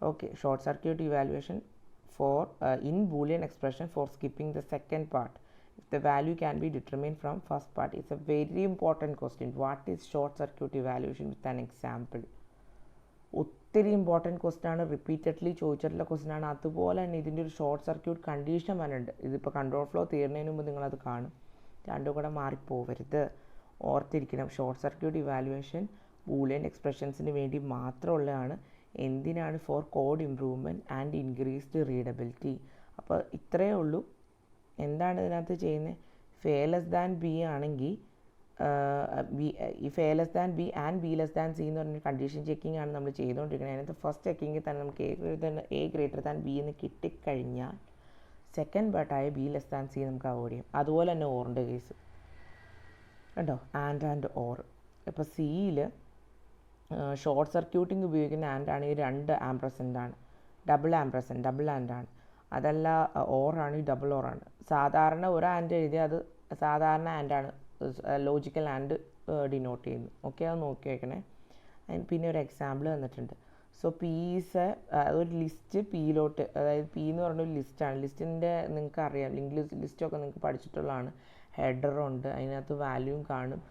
Okay, short circuit evaluation for in Boolean expression for skipping the second part if the value can be determined from first part. It's a very important question. What is short circuit evaluation with an example? ഒത്തിരി important question ആണ്, repeatedly ചോദിച്ചിട്ടുള്ള question ആണ്. അതുപോലെ തന്നെ ഇതിൻ്റെ ഒരു short circuit condition വന്നിട്ടുണ്ട്. ഇതിപ്പോൾ കൺട്രോൾ ഫ്ലോ തീർന്നതിന് മുമ്പ് നിങ്ങളത് കാണും, രണ്ടും കൂടെ മാറിപ്പോവരുത്. ഓർത്തിരിക്കണം, ഷോർട്ട് സർക്യൂട്ട് ഇവാലുവേഷൻ ബൂളിയൻ എക്സ്പ്രഷൻസിന് വേണ്ടി മാത്രമുള്ളതാണ്. എന്തിനാണ്? For code improvement and increased readability. അപ്പോൾ ഇത്രയേ ഉള്ളൂ. എന്താണ് ഇതിനകത്ത് ചെയ്യുന്നത്? if a less than b ആണെങ്കിൽ if a less than b and b less than c എന്ന് പറഞ്ഞ കണ്ടീഷൻ ചെക്കിംഗ് ആണ് നമ്മൾ ചെയ്തുകൊണ്ടിരിക്കുന്നത്. അതിനകത്ത് ഫസ്റ്റ് ചെക്കിങ്ങിൽ തന്നെ നമുക്ക് a greater than b എന്ന് കിട്ടിക്കഴിഞ്ഞാൽ സെക്കൻഡ് ബട്ടായ ബി ലെസ് ദാൻ സി നമുക്ക് അവോയ്ഡ് ചെയ്യും. അതുപോലെ തന്നെ ഓറിൻ്റെ കേസ് കണ്ടോ, ആൻഡ് ഓർ. ഇപ്പോൾ സിയിൽ ഷോർട്ട് സർക്യൂട്ടിങ് ഉപയോഗിക്കുന്ന ആൻഡ് ആണെങ്കിൽ 2 ആംപ്രസെൻ്റ് ആണ്, ഡബിൾ ആൻഡ് ആണ്. അതല്ല ഓറാണെങ്കിൽ ഡബിൾ ഓറാണ്. സാധാരണ ഒരു ആൻഡ് എഴുതിയാൽ അത് സാധാരണ ആൻഡാണ്, ലോജിക്കൽ ആൻഡ് ഡിനോട്ട് ചെയ്യുന്നു. ഓക്കെ, അത് നോക്കി വയ്ക്കണേ. അതിന് പിന്നെ ഒരു എക്സാമ്പിൾ തന്നിട്ടുണ്ട്. സോ പി ഈസ് ഒരു ലിസ്റ്റ് പിയിലോട്ട്, അതായത് പി എന്ന് പറഞ്ഞൊരു ലിസ്റ്റാണ്. ലിസ്റ്റിൻ്റെ നിങ്ങൾക്ക് അറിയാം, ലിസ്റ്റൊക്കെ നിങ്ങൾക്ക് പഠിച്ചിട്ടുള്ളതാണ്. ഹെഡറുണ്ട്, അതിനകത്ത് വാല്യൂവും കാണും.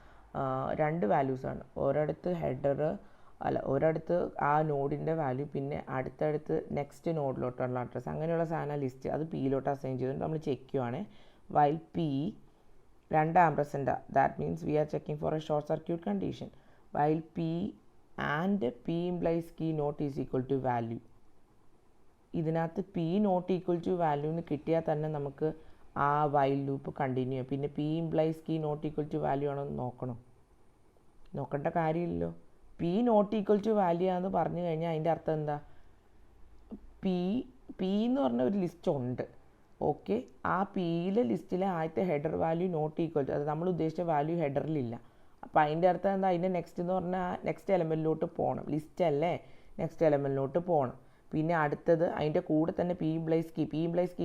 2 വാല്യൂസാണ്, ഒരിടത്ത് ആ നോഡിൻ്റെ വാല്യൂ, പിന്നെ അടുത്തടുത്ത് നെക്സ്റ്റ് നോഡിലോട്ടുള്ള അഡ്രസ്സ്, അങ്ങനെയുള്ള സാധനം ലിസ്റ്റ്. അത് പിയിലോട്ട് അസൈൻ ചെയ്തുകൊണ്ട് നമ്മൾ ചെക്ക് ചെയ്യുവാണ്. While P 2 ampersand, that means we are checking for a short circuit condition. While P and P implies key not is equal to value. ഇതിനകത്ത് P not equal to value എന്ന് കിട്ടിയാൽ തന്നെ നമുക്ക് ആ while loop continue ചെയ്യാം. പിന്നെ P implies key not equal to value ആണോ എന്ന് നോക്കേണ്ട കാര്യമില്ലല്ലോ. P not equal to value ആണെന്ന് പറഞ്ഞു കഴിഞ്ഞാൽ അതിൻ്റെ അർത്ഥം എന്താ? പി എന്ന് പറഞ്ഞ ഒരു ലിസ്റ്റ് ഉണ്ട്. ഓക്കെ, ആ പിയിലെ ലിസ്റ്റിലെ ആദ്യത്തെ header value not equal to, അത് നമ്മൾ ഉദ്ദേശിച്ച വാല്യൂ ഹെഡറിലില്ല. അപ്പോൾ അതിൻ്റെ അർത്ഥം എന്താ? അതിൻ്റെ നെക്സ്റ്റ് എന്ന് പറഞ്ഞാൽ നെക്സ്റ്റ് എലമെൻറ്റിലോട്ട് പോകണം. ലിസ്റ്റ് അല്ലേ, നെക്സ്റ്റ് എലമെൻറ്റിലോട്ട് പോകണം. പിന്നെ അടുത്തത് അതിൻ്റെ കൂടെ തന്നെ പി ഇംപ്ലൈസ് കീ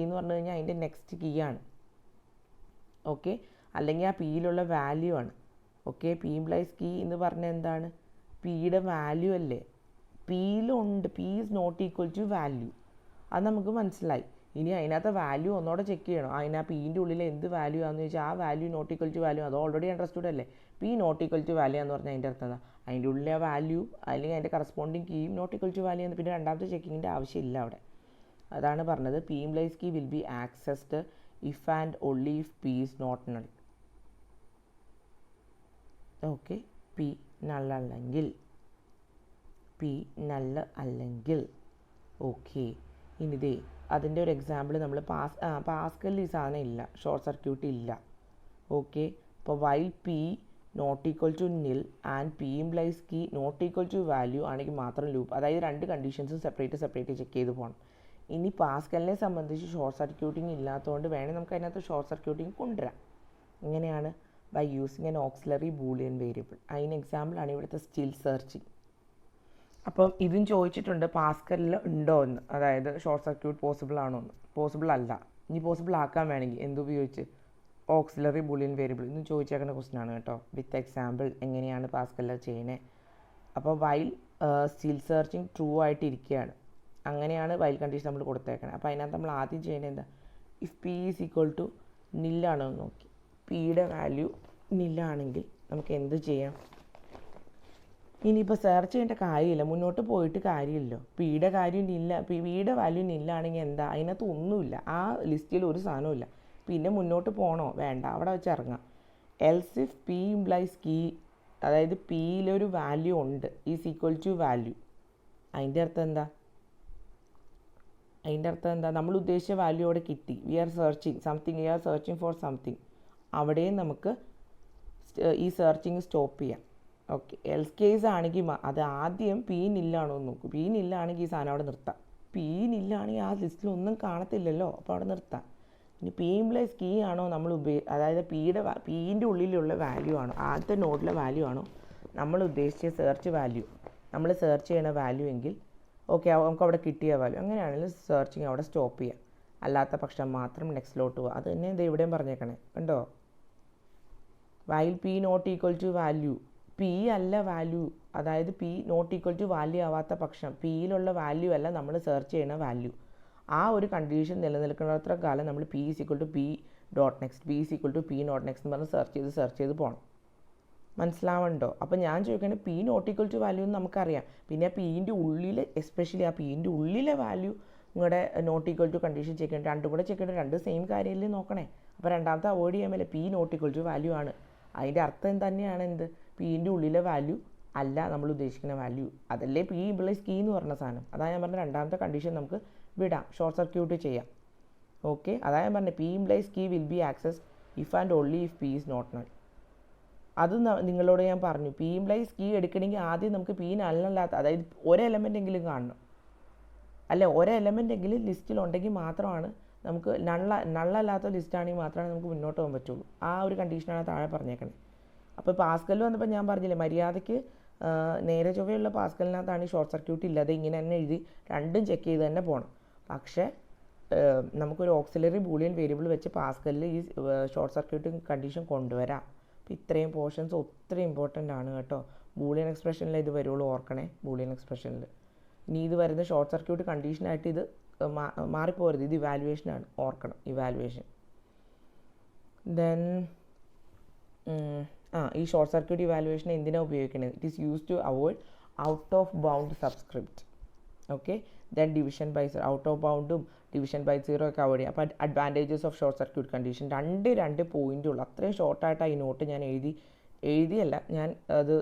എന്ന് പറഞ്ഞു കഴിഞ്ഞാൽ അതിൻ്റെ നെക്സ്റ്റ് കീ ആണ്. ഓക്കെ, അല്ലെങ്കിൽ ആ പിയിലുള്ള വാല്യൂ ആണ്. ഓക്കെ, പി ഇംപ്ലൈസ് കീ എന്ന് പറഞ്ഞാൽ എന്താണ്? പിയുടെ വാല്യൂ അല്ലേ, പിയിലുണ്ട്. P is not equal to value, അത് നമുക്ക് മനസ്സിലായി. ഇനി അതിനകത്ത് വാല്യൂ ഒന്നോടെ ചെക്ക് ചെയ്യണം. അതിന് ആ പീൻ്റെ ഉള്ളിൽ എന്ത് വാല്യൂ ആണെന്ന് ചോദിച്ചാൽ ആ value not equal to value, അത് ഓൾറെഡി അണ്ടർസ്റ്റുഡ് അല്ലേ. P not equal to value എന്ന് പറഞ്ഞാൽ അതിൻ്റെ അർത്ഥം എന്താ? അതിൻ്റെ ഉള്ളിലെ വാല്യൂ അല്ലെങ്കിൽ അതിൻ്റെ കറസ്പോണ്ടിങ് കീയും നോട്ട് ഈക്വൽ ടു വാല്യൂ എന്ന്. പിന്നെ രണ്ടാമത്തെ ചെക്കിങ്ങിൻ്റെ ആവശ്യമില്ല അവിടെ. അതാണ് പറഞ്ഞത്, P implies key will be accessed if and only if P is not null. Okay, P null അല്ലെങ്കിൽ ഓക്കെ. ഇനിതേ അതിൻ്റെ ഒരു എക്സാമ്പിൾ നമ്മൾ പാസ്കലിൽ ഈ സാധനം ഇല്ല, ഷോർട്ട് സർക്യൂട്ട് ഇല്ല. ഓക്കെ, അപ്പോൾ while P not equal to nil and P implies key not equal to value ആണെങ്കിൽ മാത്രം ലൂപ്പ്, അതായത് 2 കണ്ടീഷൻസും സെപ്പറേറ്റ് ചെക്ക് ചെയ്ത് പോകണം. ഇനി പാസ്കലിനെ സംബന്ധിച്ച് ഷോർട്ട് സർക്യൂട്ടിങ് ഇല്ലാത്തതുകൊണ്ട് വേണമെങ്കിൽ നമുക്ക് അതിനകത്ത് ഷോർട്ട് സർക്യൂട്ടിങ് കൊണ്ടുവരാം. എങ്ങനെയാണ്? By using an auxiliary Boolean variable. അതിന് എക്സാമ്പിളാണ് ഇവിടുത്തെ സ്റ്റിൽ സെർച്ചിങ്. അപ്പം ഇതും ചോദിച്ചിട്ടുണ്ട് പാസ്കലിൽ ഉണ്ടോ എന്ന്, അതായത് ഷോർട്ട് സർക്യൂട്ട് പോസിബിൾ ആണോ എന്ന്. പോസിബിൾ അല്ല. ഇനി പോസിബിൾ ആക്കാൻ വേണമെങ്കിൽ എന്തുപയോഗിച്ച്? Auxiliary Boolean variable. ഇന്ന് ചോദിച്ചേക്കുന്ന ക്വസ്റ്റൻ ആണ് കേട്ടോ, വിത്ത് എക്സാമ്പിൾ എങ്ങനെയാണ് പാസ്കലിൽ ചെയ്യുന്നത്. അപ്പോൾ വൈൽ സ്റ്റിൽ സെർച്ചിങ് ട്രൂ ആയിട്ടിരിക്കുകയാണ്, അങ്ങനെയാണ് വൈൽ കണ്ടീഷൻ നമ്മൾ കൊടുത്തേക്കണം. അപ്പോൾ അതിനകത്ത് നമ്മൾ ആദ്യം ചെയ്യേണ്ടത് എന്താ? If P is equal to നില്ലാണോ എന്ന് നോക്കി. പിയുടെ വാല്യൂ നില്ലാണെങ്കിൽ നമുക്ക് എന്ത് ചെയ്യാം? ഇനിയിപ്പോൾ സെർച്ച് ചെയ്യേണ്ട കാര്യമില്ല, മുന്നോട്ട് പോയിട്ട് കാര്യമില്ലല്ലോ. പിയുടെ വാല്യൂ നില്ലാണെങ്കിൽ എന്താ? അതിനകത്ത് ഒന്നുമില്ല, ആ ലിസ്റ്റിൽ ഒരു സാധനവും. പിന്നെ മുന്നോട്ട് പോകണോ? വേണ്ട, അവിടെ വെച്ച് ഇറങ്ങാം. Else if P implies key, അതായത് പിയിലൊരു വാല്യൂ ഉണ്ട്, ഈസ് ഈക്വൽ ടു വാല്യൂ. അതിൻ്റെ അർത്ഥം എന്താ? നമ്മൾ ഉദ്ദേശിച്ച വാല്യൂ അവിടെ കിട്ടി. We are searching for something. അവിടെയും നമുക്ക് ഈ സെർച്ചിങ് സ്റ്റോപ്പ് ചെയ്യാം. ഓക്കെ, എൽസ് കേസ് ആണെങ്കിൽ അത് ആദ്യം പി നില്ലാണോ എന്ന് നോക്കും. പി നില്ലാണെങ്കിൽ ഈ സാധനം അവിടെ നിർത്താം. പി നില്ലാണെങ്കിൽ ആ ലിസ്റ്റിൽ ഒന്നും കാണത്തില്ലല്ലോ, അപ്പോൾ അവിടെ നിർത്താം. ഇനി പി ഇംപ്ലൈസ് കീ ആണോ നമ്മൾ അതായത് പീൻ്റെ ഉള്ളിലുള്ള വാല്യൂ ആണോ, ആദ്യത്തെ നോഡിലെ വാല്യൂ ആണോ നമ്മൾ ഉദ്ദേശിച്ച സെർച്ച് വാല്യൂ, നമ്മൾ സെർച്ച് ചെയ്യണ വാല്യൂ എങ്കിൽ ഓക്കെ, നമുക്ക് അവിടെ കിട്ടിയ വാല്യൂ, അങ്ങനെയാണെങ്കിൽ സെർച്ചിങ് അവിടെ സ്റ്റോപ്പ് ചെയ്യാം. അല്ലാത്ത പക്ഷം മാത്രം നെക്സ്റ്റിലോട്ട് പോവുക. അത് തന്നെ ഇത് ഇവിടെയും പറഞ്ഞേക്കണേ, കണ്ടോ? While P not equal to value, P അല്ല വാല്യൂ, അതായത് P not equal to value ആവാത്ത പക്ഷം പിയിലുള്ള വാല്യൂ അല്ല നമ്മൾ സെർച്ച് ചെയ്യുന്ന വാല്യൂ. ആ ഒരു കണ്ടീഷൻ നിലനിൽക്കുന്നത്ര കാലം നമ്മൾ P is equal to P dot next, P is equal to P not next എന്ന് പറഞ്ഞ് സെർച്ച് ചെയ്ത് പോകണം. മനസ്സിലാവുന്നുണ്ടോ? അപ്പോൾ ഞാൻ ചോദിക്കുകയാണെങ്കിൽ P not equal to value എന്ന് നമുക്കറിയാം. പിന്നെ പീൻ്റെ ഉള്ളിൽ എസ്പെഷ്യലി ആ പീൻ്റെ ഉള്ളിലെ വാല്യൂ നിങ്ങളുടെ not equal to condition check ചെയ്യണം. രണ്ടും കൂടെ ചെക്ക് ചെയ്യണം, 2 സെയിം കാര്യമല്ലേ നോക്കണേ. അപ്പോൾ രണ്ടാമത്തെ അവോയ്ഡ് ചെയ്യാൻ പറ്റില്ല. P not equal to value ആണ്, അതിൻ്റെ അർത്ഥം തന്നെയാണ് എന്ത്? പീൻ്റെ ഉള്ളിലെ വാല്യൂ അല്ല നമ്മൾ ഉദ്ദേശിക്കുന്ന വാല്യൂ, അതല്ലേ പി ഇംപ്ലൈസ് കീ എന്ന് പറഞ്ഞ സാധനം. അതാണ് ഞാൻ പറഞ്ഞ രണ്ടാമത്തെ കണ്ടീഷൻ നമുക്ക് വിടാം, ഷോർട്ട് സർക്യൂട്ട് ചെയ്യാം. ഓക്കെ, അതായത് ഞാൻ പറഞ്ഞത് P implies key will be access if and only if P is not null. അത് നിങ്ങളോട് ഞാൻ പറഞ്ഞു, പി ഇംപ്ലൈസ് കീ എടുക്കണമെങ്കിൽ ആദ്യം നമുക്ക് പി നല്ലല്ലാത്ത, അതായത് ഒരു എലമെൻ്റ് എങ്കിലും കാണണം, അല്ലെ ഒരു എലമെൻ്റ് എങ്കിലും ലിസ്റ്റിലുണ്ടെങ്കിൽ മാത്രമാണ് നമുക്ക് നള്ളല്ലാത്ത ലിസ്റ്റാണെങ്കിൽ മാത്രമേ നമുക്ക് മുന്നോട്ട് പോകാൻ പറ്റുള്ളൂ. ആ ഒരു കണ്ടീഷനാണ് താഴെ പറഞ്ഞേക്കണേ. അപ്പോൾ പാസ്കലിൽ വന്നപ്പോൾ ഞാൻ പറഞ്ഞില്ലേ, മര്യാദയ്ക്ക് നേരെ ചൊവ്വയുള്ള പാസ്കലിനകത്താണ് ഈ ഷോർട്ട് സർക്യൂട്ട് ഇല്ലാതെ ഇങ്ങനെ തന്നെ എഴുതി രണ്ടും ചെക്ക് ചെയ്ത് തന്നെ പോകണം. പക്ഷേ നമുക്കൊരു ഓക്സിലറി ബൂളിയൻ വേരിയബിൾ വെച്ച് പാസ്കലിൽ ഈ ഷോർട്ട് സർക്യൂട്ട് കണ്ടീഷൻ കൊണ്ടുവരാം. അപ്പോൾ ഇത്രയും പോർഷൻസ് ഒത്തിരി ഇമ്പോർട്ടൻ്റ് ആണ് കേട്ടോ. ബൂളിയൻ എക്സ്പ്രഷനിൽ ഇത് വരുള്ളൂ, ഓർക്കണേ. ബൂളിയൻ എക്സ്പ്രഷനിൽ ഇനി ഇത് വരുന്ന ഷോർട്ട് സർക്യൂട്ട് കണ്ടീഷനായിട്ട് ഇത് മാറിപ്പോരുത്. ഇത് ഇവാലുവേഷനാണ്, ഓർക്കണം, ഇവാലുവേഷൻ. ദെൻ ഈ ഷോർട്ട് സർക്യൂട്ട് ഇവാലുവേഷൻ എന്തിനാണ് ഉപയോഗിക്കുന്നത്? It is use to avoid out of bound subscript. Okay, then division by zero, out of ബൗണ്ടും ഡിവിഷൻ ബൈ സീറോ ഒക്കെ അവോയ്ഡ് ചെയ്യാം. അപ്പോൾ advantages of short circuit condition രണ്ട് പോയിൻ്റ് ഉള്ളൂ. അത്രയും ഷോർട്ടായിട്ട് ഈ നോട്ട് ഞാൻ എഴുതിയല്ല, ഞാൻ അത്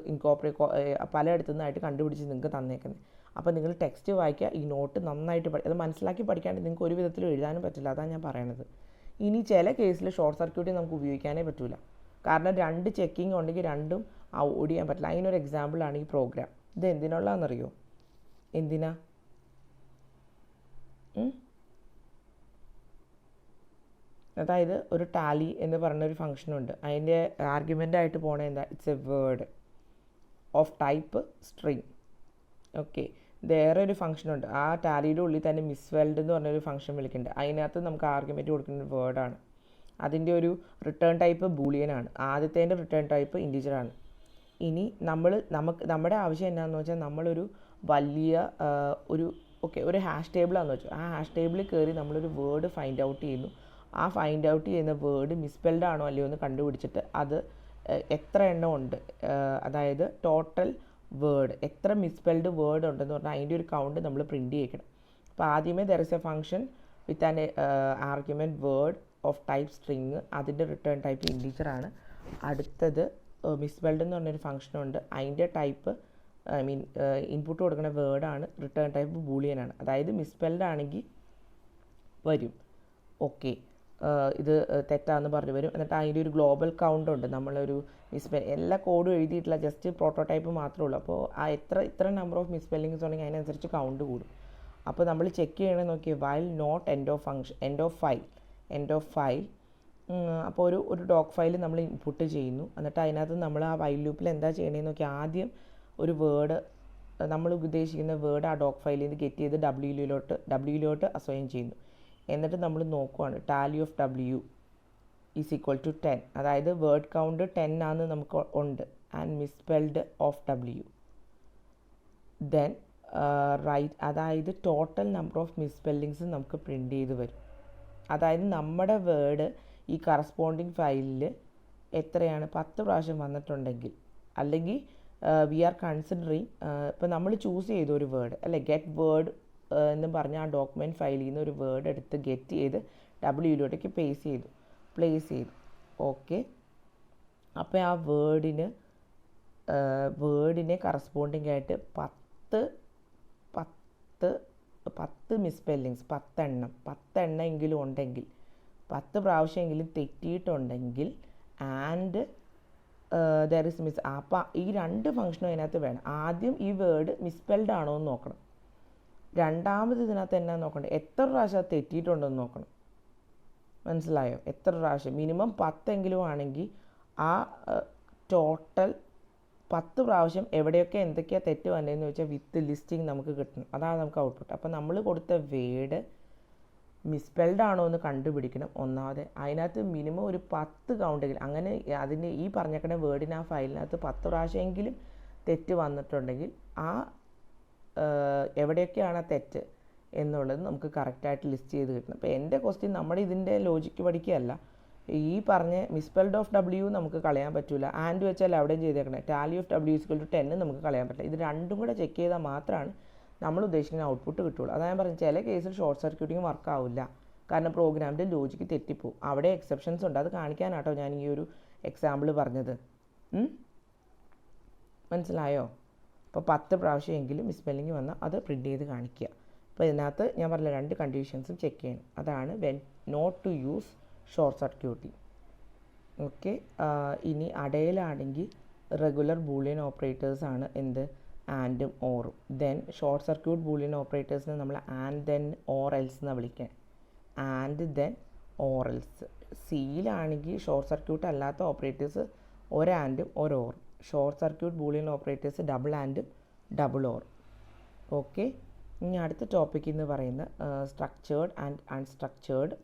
പലയിടത്തു നിന്നായിട്ട് കണ്ടുപിടിച്ച് നിങ്ങൾക്ക് തന്നേക്കുന്നത്. അപ്പോൾ നിങ്ങൾ ടെക്സ്റ്റ് വായിക്കുക, ഈ നോട്ട് നന്നായിട്ട് അത് മനസ്സിലാക്കി പഠിക്കാണ്ട് നിങ്ങൾക്ക് ഒരു വിധത്തിലും എഴുതാനും പറ്റില്ല. അതാണ് ഞാൻ പറയണത്. ഇനി ചില കേസിൽ ഷോർട്ട് സർക്യൂട്ട് നമുക്ക് ഉപയോഗിക്കാനേ പറ്റില്ല. കാരണം രണ്ട് ചെക്കിങ് ഉണ്ടെങ്കിൽ രണ്ടും ഓഡ് ചെയ്യാൻ പറ്റില്ല. അതിനൊരു എക്സാമ്പിളാണ് ഈ പ്രോഗ്രാം. ഇത് എന്തിനുള്ളതെന്നറിയോ? എന്തിനാ? അതായത് ഒരു ടാലി എന്ന് പറഞ്ഞൊരു ഫംഗ്ഷനുണ്ട്. അതിൻ്റെ ആർഗ്യുമെൻ്റായിട്ട് പോണത് എന്താ? It's A word of type string. Okay, വേറൊരു ഫംഗ്ഷനുണ്ട്. ആ ടാലിയുടെ ഉള്ളിൽ തന്നെ മിസ്വെൽഡ് എന്ന് പറഞ്ഞൊരു ഫംഗ്ഷൻ വിളിക്കുന്നുണ്ട്. അതിനകത്ത് നമുക്ക് ആർഗ്യുമെൻറ്റ് കൊടുക്കുന്ന വേർഡാണ്. അതിൻ്റെ ഒരു റിട്ടേൺ ടൈപ്പ് ബൂളിയനാണ്. ആദ്യത്തേൻ്റെ റിട്ടേൺ ടൈപ്പ് ഇൻറ്റിജറാണ്. ഇനി നമ്മുടെ ആവശ്യം എന്താണെന്ന് വെച്ചാൽ നമ്മളൊരു വലിയ ഒരു ഹാഷ് ടേബിളാണെന്ന് വെച്ചു. ആ ഹാഷ് ടേബിളിൽ കയറി നമ്മളൊരു വേർഡ് ഫൈൻഡ് ഔട്ട് ചെയ്യുന്നു. ആ ഫൈൻഡ് ഔട്ട് ചെയ്യുന്ന വേർഡ് മിസ്പെൽഡ് ആണോ അല്ലയോ എന്ന് കണ്ടുപിടിച്ചിട്ട് അത് എത്ര എണ്ണം ഉണ്ട്, അതായത് ടോട്ടൽ വേർഡ് എത്ര മിസ്പെൽഡ് വേർഡ് ഉണ്ടെന്ന് പറഞ്ഞാൽ അതിൻ്റെ ഒരു കൗണ്ട് നമ്മൾ പ്രിൻറ്റ് ചെയ്യണം. അപ്പോൾ ആദ്യമേ there is A function with an argument word of type string, അതിൻ്റെ റിട്ടേൺ ടൈപ്പ് ഇൻറ്റീജറാണ്. അടുത്തത് മിസ്പെൽഡ് എന്ന് പറഞ്ഞൊരു ഫംഗ്ഷനുണ്ട്. അതിൻ്റെ ടൈപ്പ് ഇൻപുട്ട് കൊടുക്കുന്ന വേർഡാണ്, റിട്ടേൺ ടൈപ്പ് ബൂളിയനാണ്. അതായത് മിസ്പെൽഡ് ആണെങ്കിൽ വരും, ഓക്കെ, ഇത് തെറ്റാന്ന് പറഞ്ഞു വരും. എന്നിട്ട് അതിൻ്റെ ഒരു ഗ്ലോബൽ കൗണ്ട് ഉണ്ട്. നമ്മളൊരു എല്ലാ കോഡും എഴുതിയിട്ടില്ല, ജസ്റ്റ് പ്രോട്ടോടൈപ്പ് മാത്രമേ ഉള്ളൂ. അപ്പോൾ ആ ഇത്ര നമ്പർ ഓഫ് മിസ്പെല്ലിങ്സ് ഉണ്ടെങ്കിൽ അതിനനുസരിച്ച് കൗണ്ട് കൂടും. അപ്പോൾ നമ്മൾ ചെക്ക് ചെയ്യണമെന്ന് നോക്കിയാൽ while not end of file. അപ്പോൾ ഒരു ഡോക്ക് ഫയൽ നമ്മൾ ഇൻപുട്ട് ചെയ്യുന്നു. എന്നിട്ട് അതിനകത്ത് നമ്മൾ ആ വൈൽ ലൂപ്പിൽ എന്താ ചെയ്യണമെന്ന് നോക്കി ആദ്യം ഒരു വേർഡ്, നമ്മൾ ഉദ്ദേശിക്കുന്ന വേർഡ് ആ ഡോക്ക് ഫയലിൽ നിന്ന് ഗെറ്റ് ചെയ്ത് ഡബ്ല്യൂയിലോട്ട് അസൈൻ ചെയ്യുന്നു. എന്നിട്ട് നമ്മൾ നോക്കുവാണ് tally of W is equal to 10. അതായത് വേർഡ് കൗണ്ട് 10 ആണെന്ന് നമുക്ക് ഉണ്ട്. And misspelled of W. Then write, അതായത് ടോട്ടൽ നമ്പർ ഓഫ് മിസ്പെല്ലിങ്സ് നമുക്ക് പ്രിൻ്റ് ചെയ്ത് വരും. അതായത് നമ്മുടെ വേർഡ് ഈ കറസ്പോണ്ടിങ് ഫയലിൽ എത്രയാണ് 10 പ്രാവശ്യം വന്നിട്ടുണ്ടെങ്കിൽ, അല്ലെങ്കിൽ വി ആർ കൺസിഡറിങ്, ഇപ്പോൾ നമ്മൾ ചൂസ് ചെയ്ത ഒരു വേർഡ് അല്ലെ, ഗെറ്റ് വേർഡ് എന്ന് പറഞ്ഞ ആ ഡോക്യുമെൻറ്റ് ഫയലിൽ നിന്ന് ഒരു വേർഡ് എടുത്ത് ഗെറ്റ് ചെയ്ത് ഡബ്ല്യൂയിലോട്ടേക്ക് പ്ലേസ് ചെയ്തു. ഓക്കെ, അപ്പോൾ ആ വേർഡിനെ കറസ്പോണ്ടിങ് ആയിട്ട് 10 മിസ്പെല്ലിങ്സ്, 10 എണ്ണമെങ്കിലും ഉണ്ടെങ്കിൽ, 10 പ്രാവശ്യമെങ്കിലും തെറ്റിയിട്ടുണ്ടെങ്കിൽ ആൻഡ് ദർ ഇസ് മിസ്. അപ്പോൾ ഈ രണ്ട് ഫംഗ്ഷനും അതിനകത്ത് വേണം. ആദ്യം ഈ വേർഡ് മിസ്പെൽഡ് ആണോ എന്ന് നോക്കണം. രണ്ടാമത് ഇതിനകത്ത് എന്നാ നോക്കണ്ടേ, എത്ര പ്രാവശ്യം അത് തെറ്റിയിട്ടുണ്ടെന്ന് നോക്കണം. മനസ്സിലായോ? എത്ര പ്രാവശ്യം, മിനിമം 10 ആണെങ്കിൽ ആ ടോട്ടൽ 10 പ്രാവശ്യം എവിടെയൊക്കെ എന്തൊക്കെയാണ് തെറ്റ് വന്നതെന്ന് വെച്ചാൽ വിത്ത് ലിസ്റ്റിംഗ് നമുക്ക് കിട്ടണം. അതാണ് നമുക്ക് ഔട്ട്പുട്ട്. അപ്പോൾ നമ്മൾ കൊടുത്ത വേർഡ് മിസ്പെൽഡ് ആണോ എന്ന് കണ്ടുപിടിക്കണം ഒന്നാമത്. അതിനകത്ത് മിനിമം ഒരു 10 കൗണ്ടെങ്കിലും, അങ്ങനെ അതിന് ഈ പറഞ്ഞേക്കണ വേർഡിന് ആ ഫയലിനകത്ത് 10 പ്രാവശ്യമെങ്കിലും തെറ്റ് വന്നിട്ടുണ്ടെങ്കിൽ ആ എവിടെയൊക്കെയാണ് ആ തെറ്റ് എന്നുള്ളത് നമുക്ക് കറക്റ്റായിട്ട് ലിസ്റ്റ് ചെയ്ത് കിട്ടണം. അപ്പോൾ എൻ്റെ ക്വസ്റ്റ്യൻ നമ്മുടെ ഇതിൻ്റെ ലോജിക്ക് പഠിക്കുകയല്ല, ഈ പറഞ്ഞ മിസ്പെൽഡ് ഓഫ് ഡബ്ല്യു നമുക്ക് കളയാൻ പറ്റില്ല. ആൻഡ് വെച്ചാൽ അവിടെയും ചെയ്തേക്കണേ tally of W equal to 10 നമുക്ക് കളയാൻ പറ്റില്ല. ഇത് രണ്ടും കൂടെ ചെക്ക് ചെയ്താൽ മാത്രമാണ് നമ്മൾ ഉദ്ദേശിക്കുന്ന ഔട്ട്പുട്ട് കിട്ടുള്ളൂ. അതാണ് ഞാൻ പറഞ്ഞത്, ചില കേസിൽ ഷോർട്ട് സർക്യൂട്ടിങ് വർക്കാവില്ല, കാരണം പ്രോഗ്രാമിൻ്റെ ലോജിക്ക് തെറ്റിപ്പോവും. അവിടെ എക്സെപ്ഷൻസ് ഉണ്ട്, അത് കാണിക്കാനാട്ടോ ഞാൻ ഈ ഒരു എക്സാമ്പിൾ പറഞ്ഞത്. മനസ്സിലായോ? അപ്പോൾ 10 പ്രാവശ്യമെങ്കിലും മിസ്പെല്ലിങ് വന്നാൽ അത് പ്രിൻ്റ് ചെയ്ത് കാണിക്കുക. അപ്പോൾ ഇതിനകത്ത് ഞാൻ പറഞ്ഞ 2 കണ്ടീഷൻസും ചെക്ക് ചെയ്യണം. അതാണ് when not to use short circuiting. Okay. ഇനി അടയിലാണെങ്കിൽ റെഗുലർ ബൂളിയൻ ഓപ്പറേറ്റേഴ്സ് ആണ് എന്ത്, ആൻഡും ഓറും. ദെൻ ഷോർട്ട് സർക്യൂട്ട് ബൂളിയൻ ഓപ്പറേറ്റേഴ്സിനെ നമ്മൾ ആൻഡ് ദെൻ ഓർ എൽസ് എന്നാണ് വിളിക്കുക. And then or else. സിയിലാണെങ്കിൽ ഷോർട്ട് സർക്യൂട്ട് അല്ലാത്ത ഓപ്പറേറ്റേഴ്സ് ഒരു ആൻഡും ഒരു ഓറും. Short circuit boolean operators double ആൻഡും ഡബിൾ ഓറും. ഓക്കെ. ഇനി അടുത്ത ടോപ്പിക് എന്ന് പറയുന്നത് സ്ട്രക്ചേർഡ് ആൻഡ് അൺസ്ട്രക്ചേർഡ്